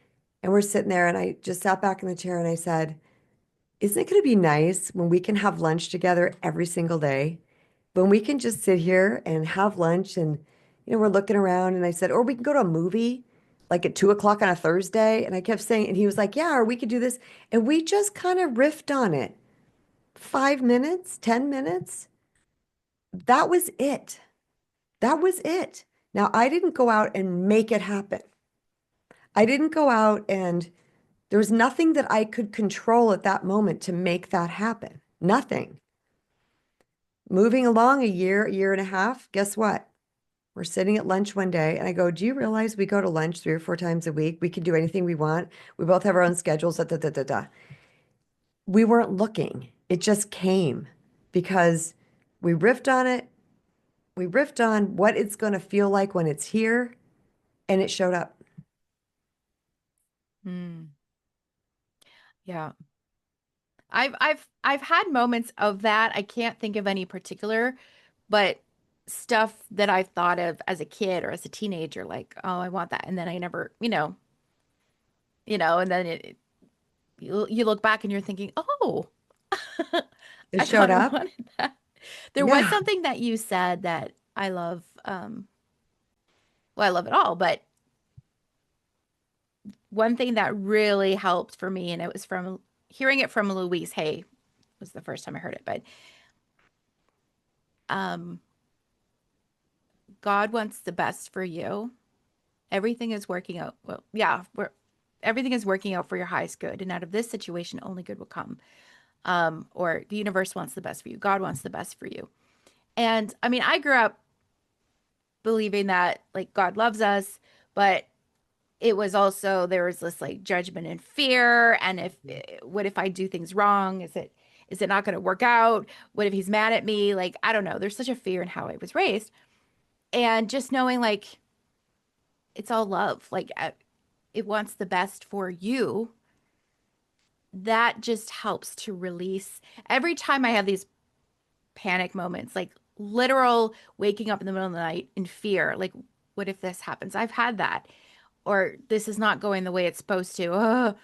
And we're sitting there, and I just sat back in the chair and I said, isn't it going to be nice when we can have lunch together every single day? when we can just sit here and have lunch and, we're looking around and I said, or we can go to a movie like at 2 o'clock on a Thursday. And I kept saying, and he was like, yeah, or we could do this. And we just kind of riffed on it. 5 minutes, 10 minutes. That was it. That was it. Now, I didn't go out and make it happen. I didn't go out and there was nothing that I could control at that moment to make that happen. Nothing. Moving along a year and a half, guess what? We're sitting at lunch one day and I go, do you realize we go to lunch 3 or 4 times a week? We can do anything we want. We both have our own schedules. Da, da, da, da, da. We weren't looking. It just came because we riffed on it. We riffed on what it's going to feel like when it's here, and it showed up. Mm, yeah. I've had moments of that. I can't think of any particular, but stuff that I've thought of as a kid or as a teenager, like, oh, I want that. And then I never, and then you look back and you're thinking, oh, It I showed thought I up. wanted that. There was Yeah. something that you said that I love. Well, I love it all, but one thing that really helped for me, and it was from hearing it from Louise Hay, was the first time I heard it, but um, God wants the best for you. Everything is working out. Well, yeah, everything is working out for your highest good. And out of this situation, only good will come. Or the universe wants the best for you. God wants the best for you. And I mean, I grew up believing that like God loves us, but it was also there was this like judgment and fear. And if what if I do things wrong? Is it not going to work out? What if he's mad at me? Like, I don't know. There's such a fear in how I was raised. And just knowing like it's all love. Like it wants the best for you. That just helps to release. Every time I have these panic moments, like literal waking up in the middle of the night in fear, like, what if this happens? I've had that. Or this is not going the way it's supposed to. Ugh.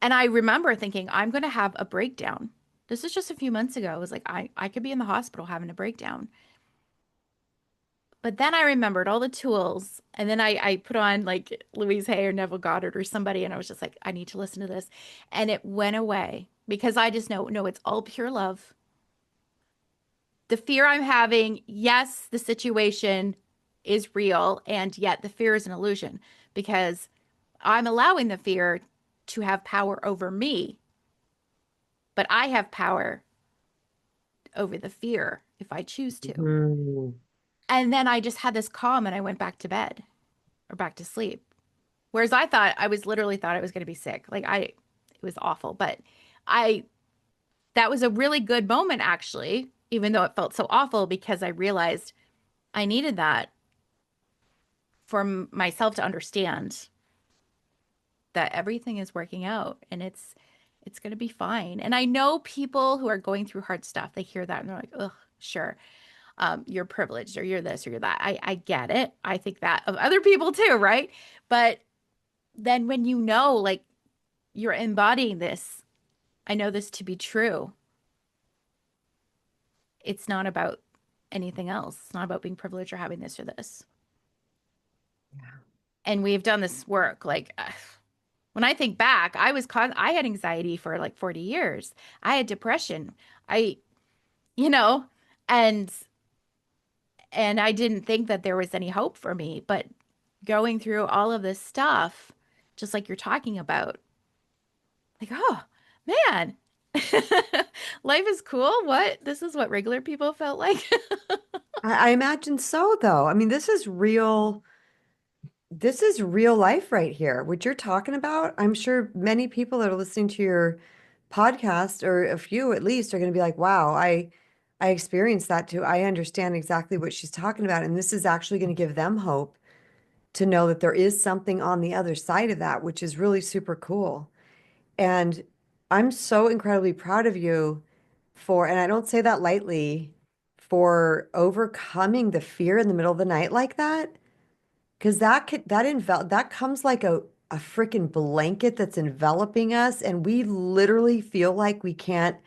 And I remember thinking, I'm going to have a breakdown. This was just a few months ago. It was like, I could be in the hospital having a breakdown. But then I remembered all the tools. And then I put on like Louise Hay or Neville Goddard or somebody. And I was just like, I need to listen to this. And it went away because I just know, no, it's all pure love. The fear I'm having, yes, the situation is real. And yet the fear is an illusion because I'm allowing the fear to have power over me. But I have power over the fear if I choose to. Mhm. And then I just had this calm and I went back to bed or back to sleep. Whereas I was literally thought I was going to be sick. It was awful. But I, that was a really good moment actually, even though it felt so awful because I realized I needed that for myself to understand that everything is working out and it's going to be fine. And I know people who are going through hard stuff, they hear that and they're like, ugh, sure. You're privileged or you're this or you're that. I get it. I think that of other people too, right? But then when you know, like you're embodying this, I know this to be true. It's not about anything else. It's not about being privileged or having this or this. And we've done this work. Like when I think back, I had anxiety for like 40 years. I had depression. I, you know, and I didn't think that there was any hope for me, but going through all of this stuff, just like you're talking about, like, oh man, life is cool. What? This is what regular people felt like. I imagine so, though. I mean, this is real. This is real life right here. What you're talking about, I'm sure many people that are listening to your podcast, or a few at least, are going to be like, wow, I experienced that too. I understand exactly what she's talking about. And this is actually going to give them hope to know that there is something on the other side of that, which is really super cool. And I'm so incredibly proud of you for, and I don't say that lightly, for overcoming the fear in the middle of the night like that. Because that comes like a freaking blanket that's enveloping us, and we literally feel like we can't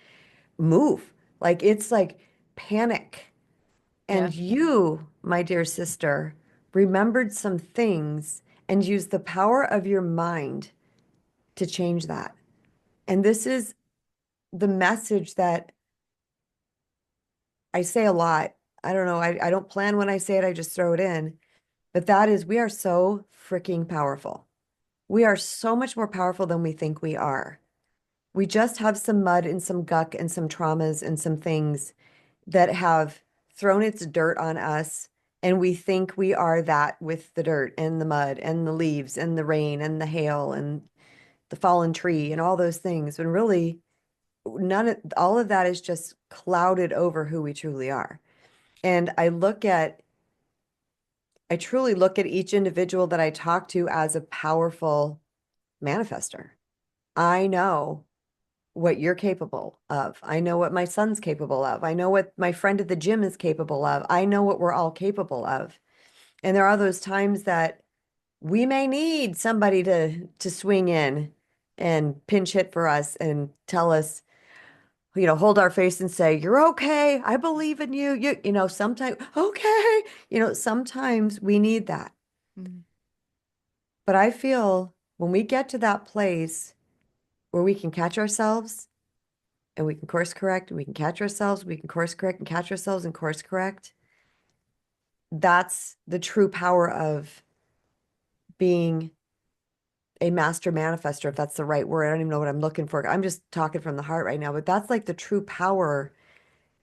move. Like it's like panic. Yeah. And you, my dear sister, remembered some things and used the power of your mind to change that. And this is the message that I say a lot. I don't know. I don't plan when I say it, I just throw it in. But that is, we are so freaking powerful. We are so much more powerful than we think we are. We just have some mud and some guck and some traumas and some things that have thrown its dirt on us. And we think we are that with the dirt and the mud and the leaves and the rain and the hail and the fallen tree and all those things. When really, none of all of that is just clouded over who we truly are. And I truly look at each individual that I talk to as a powerful manifester. I know what you're capable of. I know what my son's capable of. I know what my friend at the gym is capable of. I know what we're all capable of. And there are those times that we may need somebody to swing in and pinch hit for us and tell us, hold our face and say, "You're okay. I believe in you." Sometimes, okay, sometimes we need that. Mm. But I feel when we get to that place where we can catch ourselves and we can course correct and we can catch ourselves, we can course correct and catch ourselves and course correct, that's the true power of being a master manifester, if that's the right word. I don't even know what I'm looking for. I'm just talking from the heart right now, but that's like the true power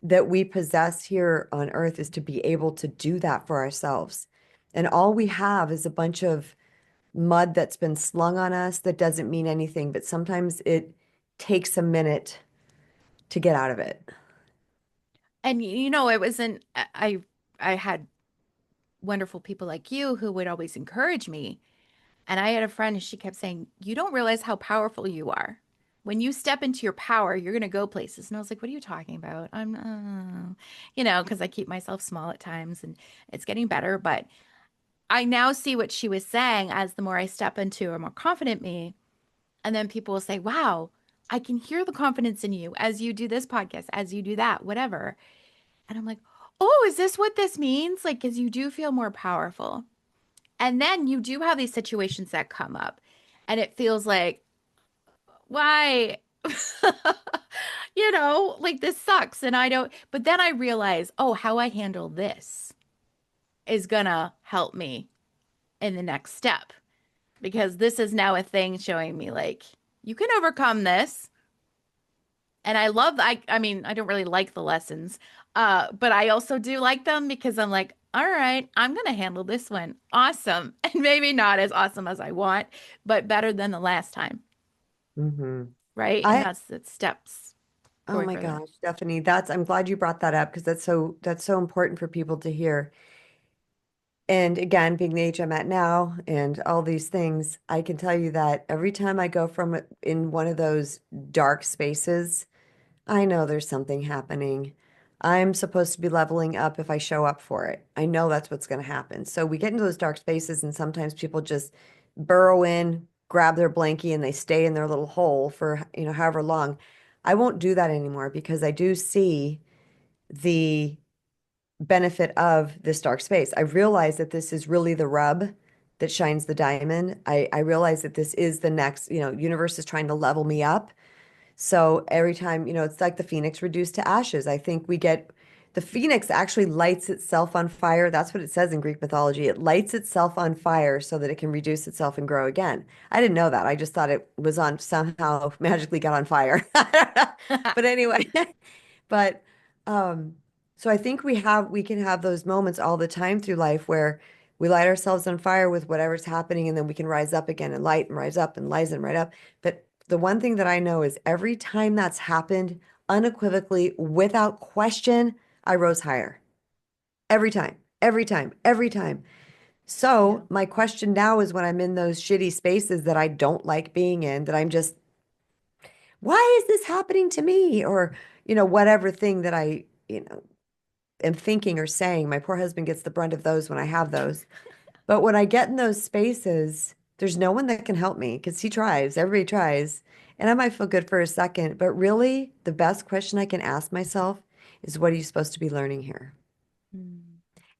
that we possess here on earth is to be able to do that for ourselves. And all we have is a bunch of mud that's been slung on us that doesn't mean anything, but sometimes it takes a minute to get out of it. And it wasn't I had wonderful people like you who would always encourage me. And I had a friend and she kept saying, "You don't realize how powerful you are. When you step into your power, you're going to go places." And I was like, "What are you talking about?" Because I keep myself small at times and it's getting better. But I now see what she was saying as the more I step into a more confident me. And then people will say, "Wow, I can hear the confidence in you as you do this podcast, as you do that, whatever." And I'm like, "Oh, is this what this means?" Like, because you do feel more powerful. And then you do have these situations that come up, and it feels like, why? Like this sucks. And I don't, but then I realize, oh, how I handle this is gonna help me in the next step because this is now a thing showing me like, you can overcome this. And I mean, I don't really like the lessons, but I also do like them because I'm like, all right, I'm gonna handle this one. Awesome. And maybe not as awesome as I want, but better than the last time, Hmm. right? And I, that's the steps oh going my further. gosh, Stephanie, I'm glad you brought that up because that's so important for people to hear. And again, being the age I'm at now and all these things, I can tell you that every time I go from in one of those dark spaces, I know there's something happening. I'm supposed to be leveling up if I show up for it. I know that's what's going to happen. So we get into those dark spaces, and sometimes people just burrow in, grab their blankie, and they stay in their little hole for, however long. I won't do that anymore because I do see the benefit of this dark space. I realize that this is really the rub that shines the diamond. I realize that this is the next, universe is trying to level me up. So every time, it's like the phoenix reduced to ashes. I think the phoenix actually lights itself on fire. That's what it says in Greek mythology. It lights itself on fire so that it can reduce itself and grow again. I didn't know that. I just thought it was on somehow magically got on fire. But anyway, but um, so I think we can have those moments all the time through life where we light ourselves on fire with whatever's happening, and then we can rise up again and light and rise up and rise and right up. But the one thing that I know is every time that's happened, unequivocally, without question, I rose higher. Every time, every time, every time. Yeah. So my question now is when I'm in those shitty spaces that I don't like being in, that I'm just, why is this happening to me? Or, whatever thing that I, am thinking or saying. My poor husband gets the brunt of those when I have those. But when I get in those spaces, there's no one that can help me because he tries, everybody tries. And I might feel good for a second, but really, the best question I can ask myself is, what are you supposed to be learning here?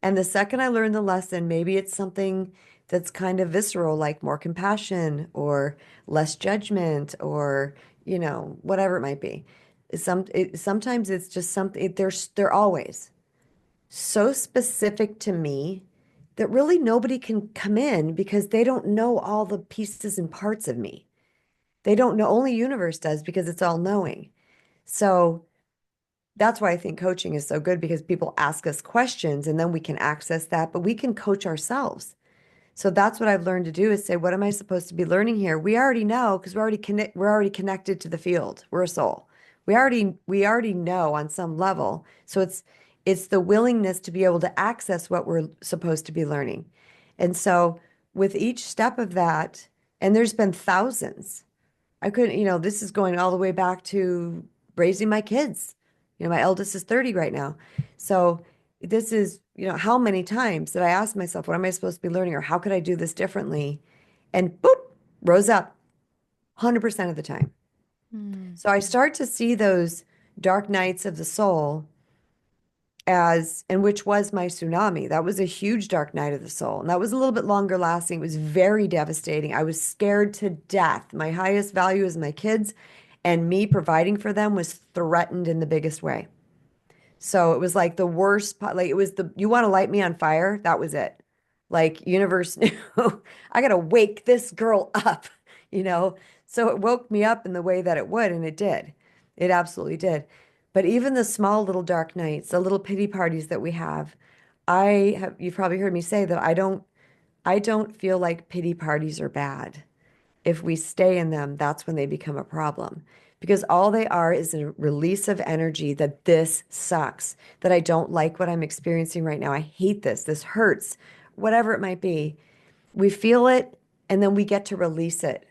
And the second I learn the lesson, maybe it's something that's kind of visceral, like more compassion or less judgment or, whatever it might be. Sometimes it's just something, they're always so specific to me that really nobody can come in because they don't know all the pieces and parts of me. They don't know, only universe does because it's all knowing. So that's why I think coaching is so good because people ask us questions and then we can access that, but we can coach ourselves. So that's what I've learned to do is say, what am I supposed to be learning here? We already know because we're already connected to the field. We're a soul. We already know on some level. So it's the willingness to be able to access what we're supposed to be learning. And so with each step of that, and there's been thousands. I couldn't, this is going all the way back to raising my kids. My eldest is 30 right now. So this is, how many times did I ask myself, what am I supposed to be learning or how could I do this differently? And boop, rose up 100% of the time. Hmm. So I start to see those dark nights of the soul and which was my tsunami. That was a huge dark night of the soul. And that was a little bit longer lasting. It was very devastating. I was scared to death. My highest value is my kids, and me providing for them was threatened in the biggest way. So it was like the worst, like it was you want to light me on fire? That was it. Like universe knew I gotta wake this girl up, you know? So it woke me up in the way that it would, and it did. It absolutely did. But even the small little dark nights, the little pity parties that we have, you've probably heard me say that I don't feel like pity parties are bad. If we stay in them, that's when they become a problem. Because all they are is a release of energy that this sucks, that I don't like what I'm experiencing right now. I hate this. This hurts, whatever it might be. We feel it and then we get to release it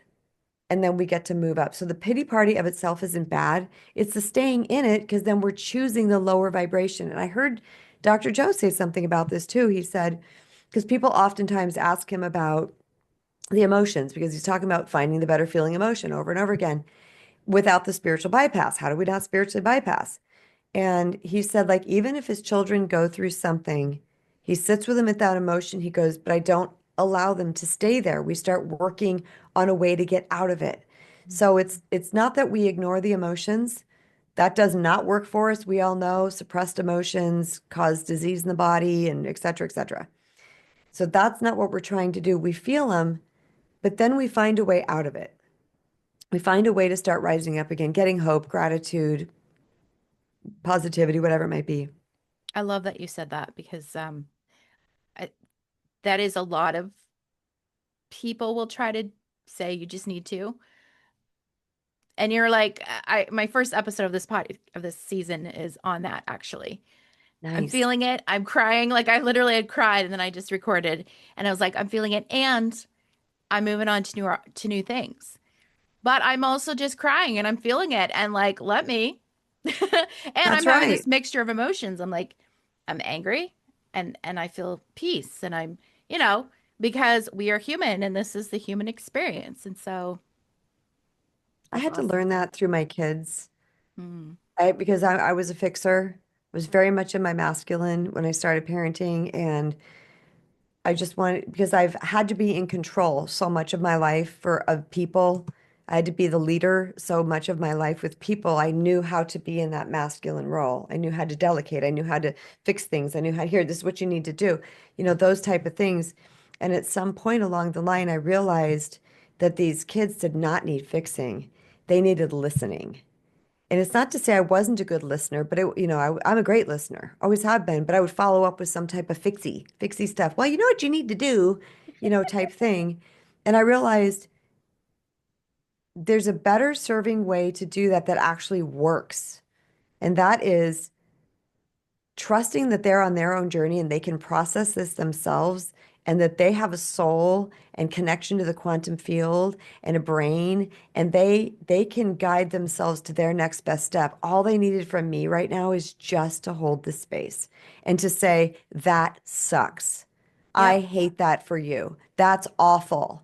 and then we get to move up. So the pity party of itself isn't bad. It's the staying in it because then we're choosing the lower vibration. And I heard Dr. Joe say something about this too. He said, because people oftentimes ask him about the emotions because he's talking about finding the better feeling emotion over and over again without the spiritual bypass. How do we not spiritually bypass? And he said, like, even if his children go through something, he sits with them at that emotion. He goes, but I don't allow them to stay there. We start working on a way to get out of it. So it's not that we ignore the emotions. That does not work for us. We all know suppressed emotions cause disease in the body and et cetera, et cetera. So that's not what we're trying to do. We feel them, but then we find a way out of it. We find a way to start rising up again, getting hope, gratitude, positivity, whatever it might be. I love that you said that because I, that is a lot of people will try to say you just need to. And you're like, my first episode of this season is on that actually. I'm Nice. feeling it. I'm crying. Like I literally had cried and then I just recorded and I was like, I'm feeling it and I'm moving on to new things. But I'm also just crying and I'm feeling it and like, let me. And I'm That's having right. this mixture of emotions. I'm like, I'm angry and I feel peace and because we are human and this is the human experience. And so I that's had to awesome. learn that through my kids. Mm. Because I was a fixer, was very much in my masculine when I started parenting, and I just wanted because I've had to be in control so much of my life of people. I had to be the leader so much of my life with people. I knew how to be in that masculine role. I knew how to delegate. I knew how to fix things. I knew how, here, this is what you need to do. Those type of things. And at some point along the line, I realized that these kids did not need fixing. They needed listening. And it's not to say I wasn't a good listener, but I'm a great listener, always have been. But I would follow up with some type of fixie stuff. Well, you know what you need to do, type thing. And I realized there's a better serving way to do that that actually works. And that is trusting that they're on their own journey and they can process this themselves and that they have a soul and connection to the quantum field and a brain and they can guide themselves to their next best step. All they needed from me right now is just to hold the space and to say that sucks. I Yep. hate that for you. That's awful.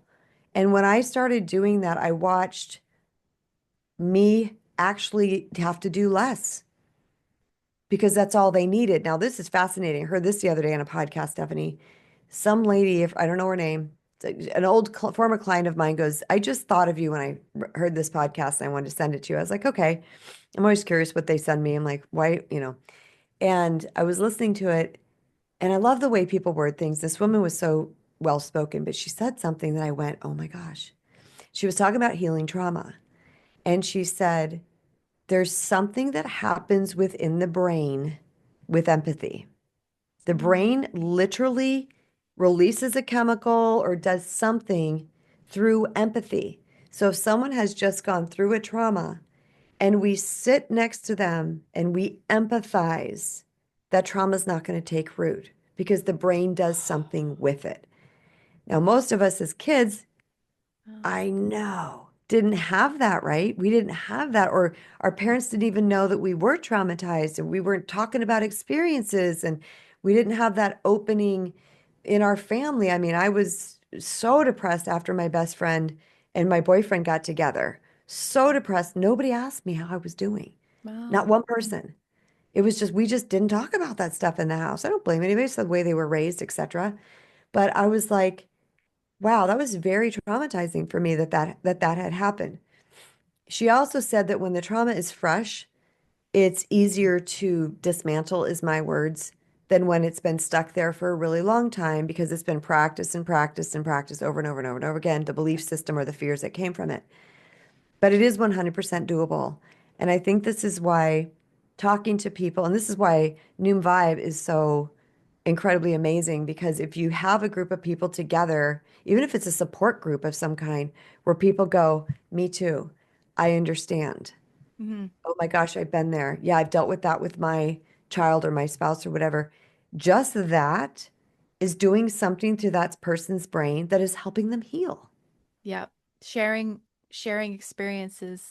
And when I started doing that, I watched me actually have to do less. because that's all they needed. Now, this is fascinating. I heard this the other day on a podcast, Stephanie. Some lady, if I don't know her name, an old former client of mine goes, I just thought of you when I heard this podcast and I wanted to send it to you. I was like, okay. I'm always curious what they send me. I'm like, why, And I was listening to it and I love the way people word things. This woman was so well spoken, but she said something that I went, oh my gosh. She was talking about healing trauma. And she said, there's something that happens within the brain with empathy. The Mm. brain literally releases a chemical or does something through empathy. So if someone has just gone through a trauma and we sit next to them and we empathize, that trauma is not going to take root because the brain does something with it. Now, most of us as kids, Oh, I know, didn't have that, right? We didn't have that, or our parents didn't even know that we were traumatized and we weren't talking about experiences and we didn't have that opening in our family. I mean, I was so depressed after my best friend and my boyfriend got together. So depressed. Nobody asked me how I was doing. Not wow. one person. It was just, we just didn't talk about that stuff in the house. I don't blame anybody. It's the way they were raised, etc. But I was like, wow, that was very traumatizing for me that had happened. She also said that when the trauma is fresh, it's easier to dismantle, is my words, than when it's been stuck there for a really long time because it's been practiced and practiced and practiced over and over and over and over again, the belief system or the fears that came from it. But it is 100% doable. And I think this is why talking to people, and this is why Noom Vibe is so incredibly amazing because if you have a group of people together, even if it's a support group of some kind, where people go, me too, I understand. Hmm. Oh my gosh, I've been there. Yeah, I've dealt with that with my child or my spouse or whatever. Just that is doing something to that person's brain that is helping them heal. Yep. Sharing experiences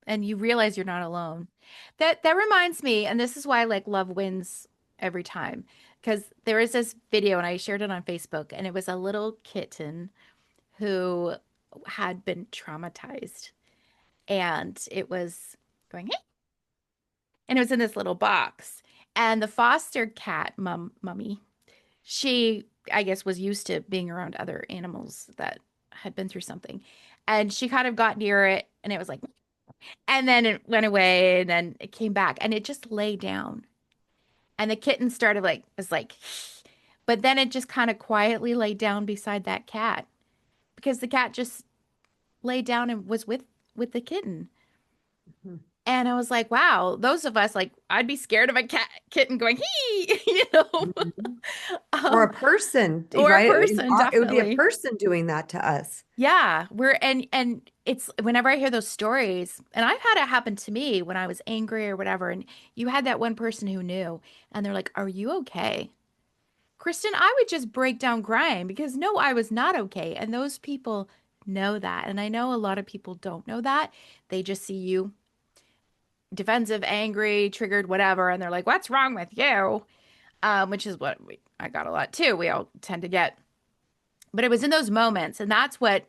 and you realize you're not alone. That reminds me, and this is why like love wins every time. Because there is this video and I shared it on Facebook, and it was a little kitten who had been traumatized. And it was going, hey, and it was in this little box. And the foster cat mummy, she, I guess, was used to being around other animals that had been through something. And she kind of got near it and it was like, and then it went away and then it came back and it just lay down. And the kitten started like, was like, but then it just kind of quietly laid down beside that cat because the cat just laid down and was with the kitten. And I was like, wow, those of us like I'd be scared of a cat kitten going, hee, Mhm. Or um, a person, or a right? person, It would be a definitely. person doing that to us. Yeah, we're and it's whenever I hear those stories, and I've had it happen to me when I was angry or whatever, and you had that one person who knew, and they're like, "Are you okay?" Kristen, I would just break down crying because no, I was not okay. And those people know that. And I know a lot of people don't know that. They just see you defensive, angry, triggered, whatever, and they're like, "What's wrong with you?" Which is what I got a lot too. We all tend to get. But it was in those moments, and that's what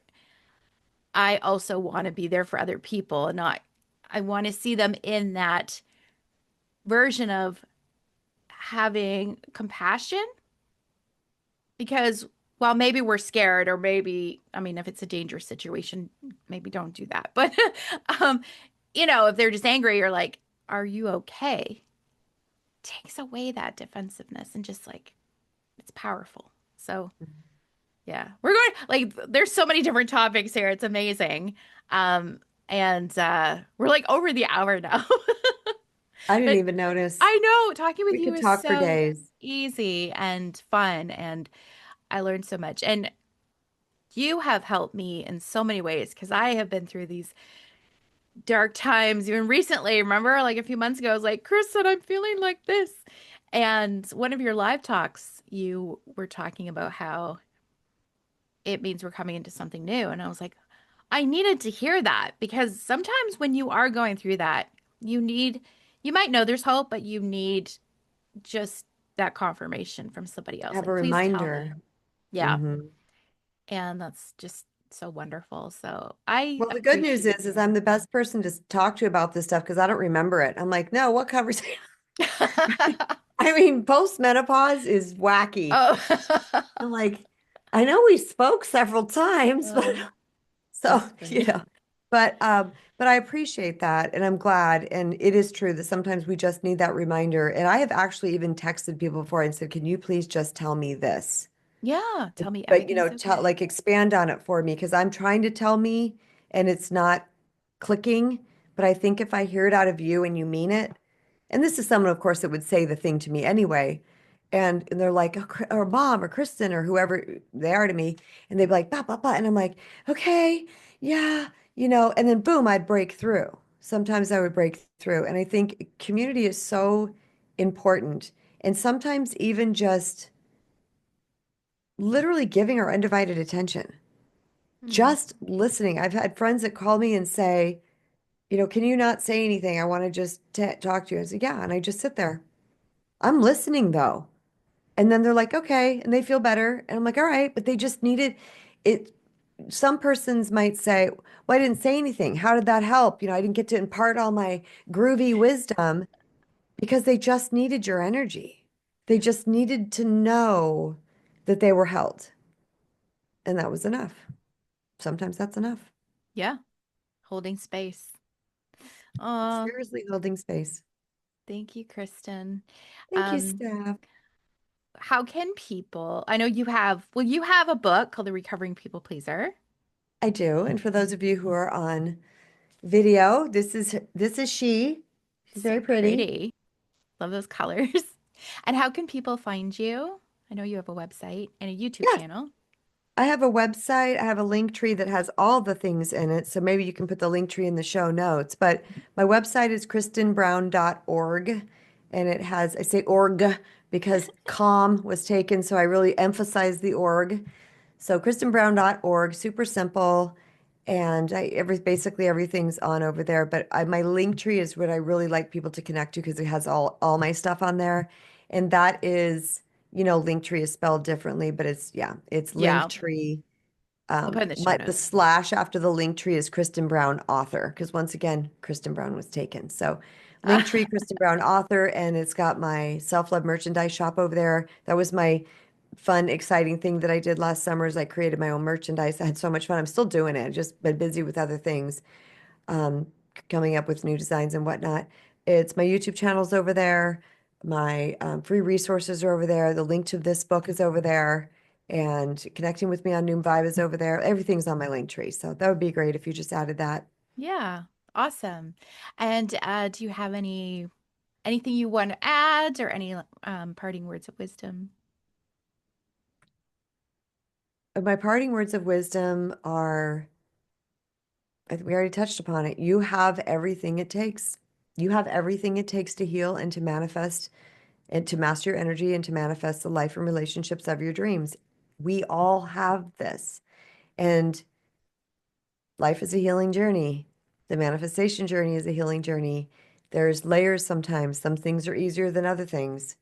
I also want to be there for other people and not, I want to see them in that version of having compassion because while maybe we're scared or maybe, I mean, if it's a dangerous situation, maybe don't do that. But, um, if they're just angry or like, are you okay? Takes away that defensiveness and just like, it's powerful. So, yeah, we're going like there's so many different topics here. It's amazing. Um, and we're like over the hour now. I didn't But even notice. I know talking with We you could is talk for so days. easy and fun, and I learned so much. And you have helped me in so many ways because I have been through these dark times even recently. Remember, like a few months ago, I was like, Kristen, I'm feeling like this. And one of your live talks, you were talking about how it means we're coming into something new. And I was like, I needed to hear that because sometimes when you are going through that, you might know there's hope, but you need just that confirmation from somebody else. Have a Like, please tell me. reminder. Yeah. Hmm. And that's just so wonderful. So I Well, the good news appreciate is you. I'm the best person to talk to about this stuff because I don't remember it. I'm like, no, what conversation? I mean, postmenopause is wacky. Oh, I'm like, I know we spoke several times, but oh, so, that's you funny. know, but I appreciate that and I'm glad. And it is true that sometimes we just need that reminder. And I have actually even texted people before and said, can you please just tell me this? Yeah, tell me But everything's tell okay. like expand on it for me because I'm trying to tell me and it's not clicking. But I think if I hear it out of you and you mean it, and this is someone, of course, that would say the thing to me anyway. And they're like, oh, or mom or Kristen or whoever they are to me. And they'd be like, bah, bah, bah. And I'm like, okay, yeah, and then boom, I'd break through. Sometimes I would break through. And I think community is so important. And sometimes even just literally giving our undivided attention, Hmm. just listening. I've had friends that call me and say, can you not say anything? I want to just t talk to you. I said, yeah. And I just sit there. I'm listening though. And then they're like, okay. And they feel better. And I'm like, all right. But they just needed it. Some persons might say, well, I didn't say anything. How did that help? I didn't get to impart all my groovy wisdom because they just needed your energy. They just needed to know that they were held. And that was enough. Sometimes that's enough. Yeah, holding space. Oh, Seriously holding space. thank you, Kristen. Thank you, Um, Steph. how can people, I know you have a book called The Recovering People Pleaser. I do. And for those of you who are on video, this is she. She's So very pretty. pretty. Love those colors. And how can people find you? I know you have a website and a YouTube Yeah, channel. I have a website. I have a link tree that has all the things in it. So maybe you can put the link tree in the show notes. But my website is kristenbrown.org. And it has, I say org because com was taken. So I really emphasize the org. So kristenbrown.org, super simple. And basically everything's on over there. But my link tree is what I really like people to connect to because it has all my stuff on there. And that is, Linktree is spelled differently, but it's Yeah, Linktree. I'll put in the show The notes. slash after the Linktree is Kristen Brown author, because once again, Kristen Brown was taken. So Linktree, Kristen Brown author, and it's got my self-love merchandise shop over there. That was my fun, exciting thing that I did last summer is I created my own merchandise. I had so much fun. I'm still doing it. I've just been busy with other things um, coming up with new designs and whatnot. It's my YouTube channel's over there. My free resources are over there. The link to this book is over there. And connecting with me on Noom Vibe is over there. Everything's on my link tree. So that would be great if you just added that. Yeah, awesome. And do you have anything you want to add or any parting words of wisdom? My parting words of wisdom are, I think we already touched upon it. You have everything it takes. You have everything it takes to heal and to manifest and to master your energy and to manifest the life and relationships of your dreams. We all have this. And life is a healing journey. The manifestation journey is a healing journey. There's layers sometimes. Some things are easier than other things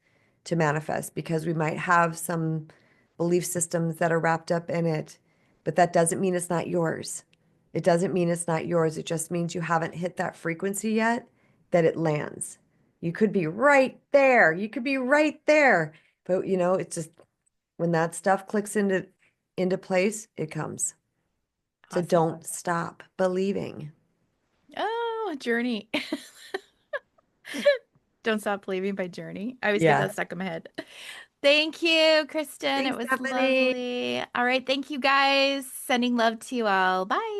to manifest because we might have some belief systems that are wrapped up in it, but that doesn't mean it's not yours. It doesn't mean it's not yours. It just means you haven't hit that frequency yet that it lands. You could be right there. You could be right there. But it's just when that stuff clicks into place, it comes. So Awesome. don't stop believing. Oh, Journey. Don't Stop Believing by Journey. I always get Yeah. that stuck in my head. Thank you, Kristen. It Thanks, was Stephanie. lovely. All right. Thank you, guys. Sending love to you all. Bye.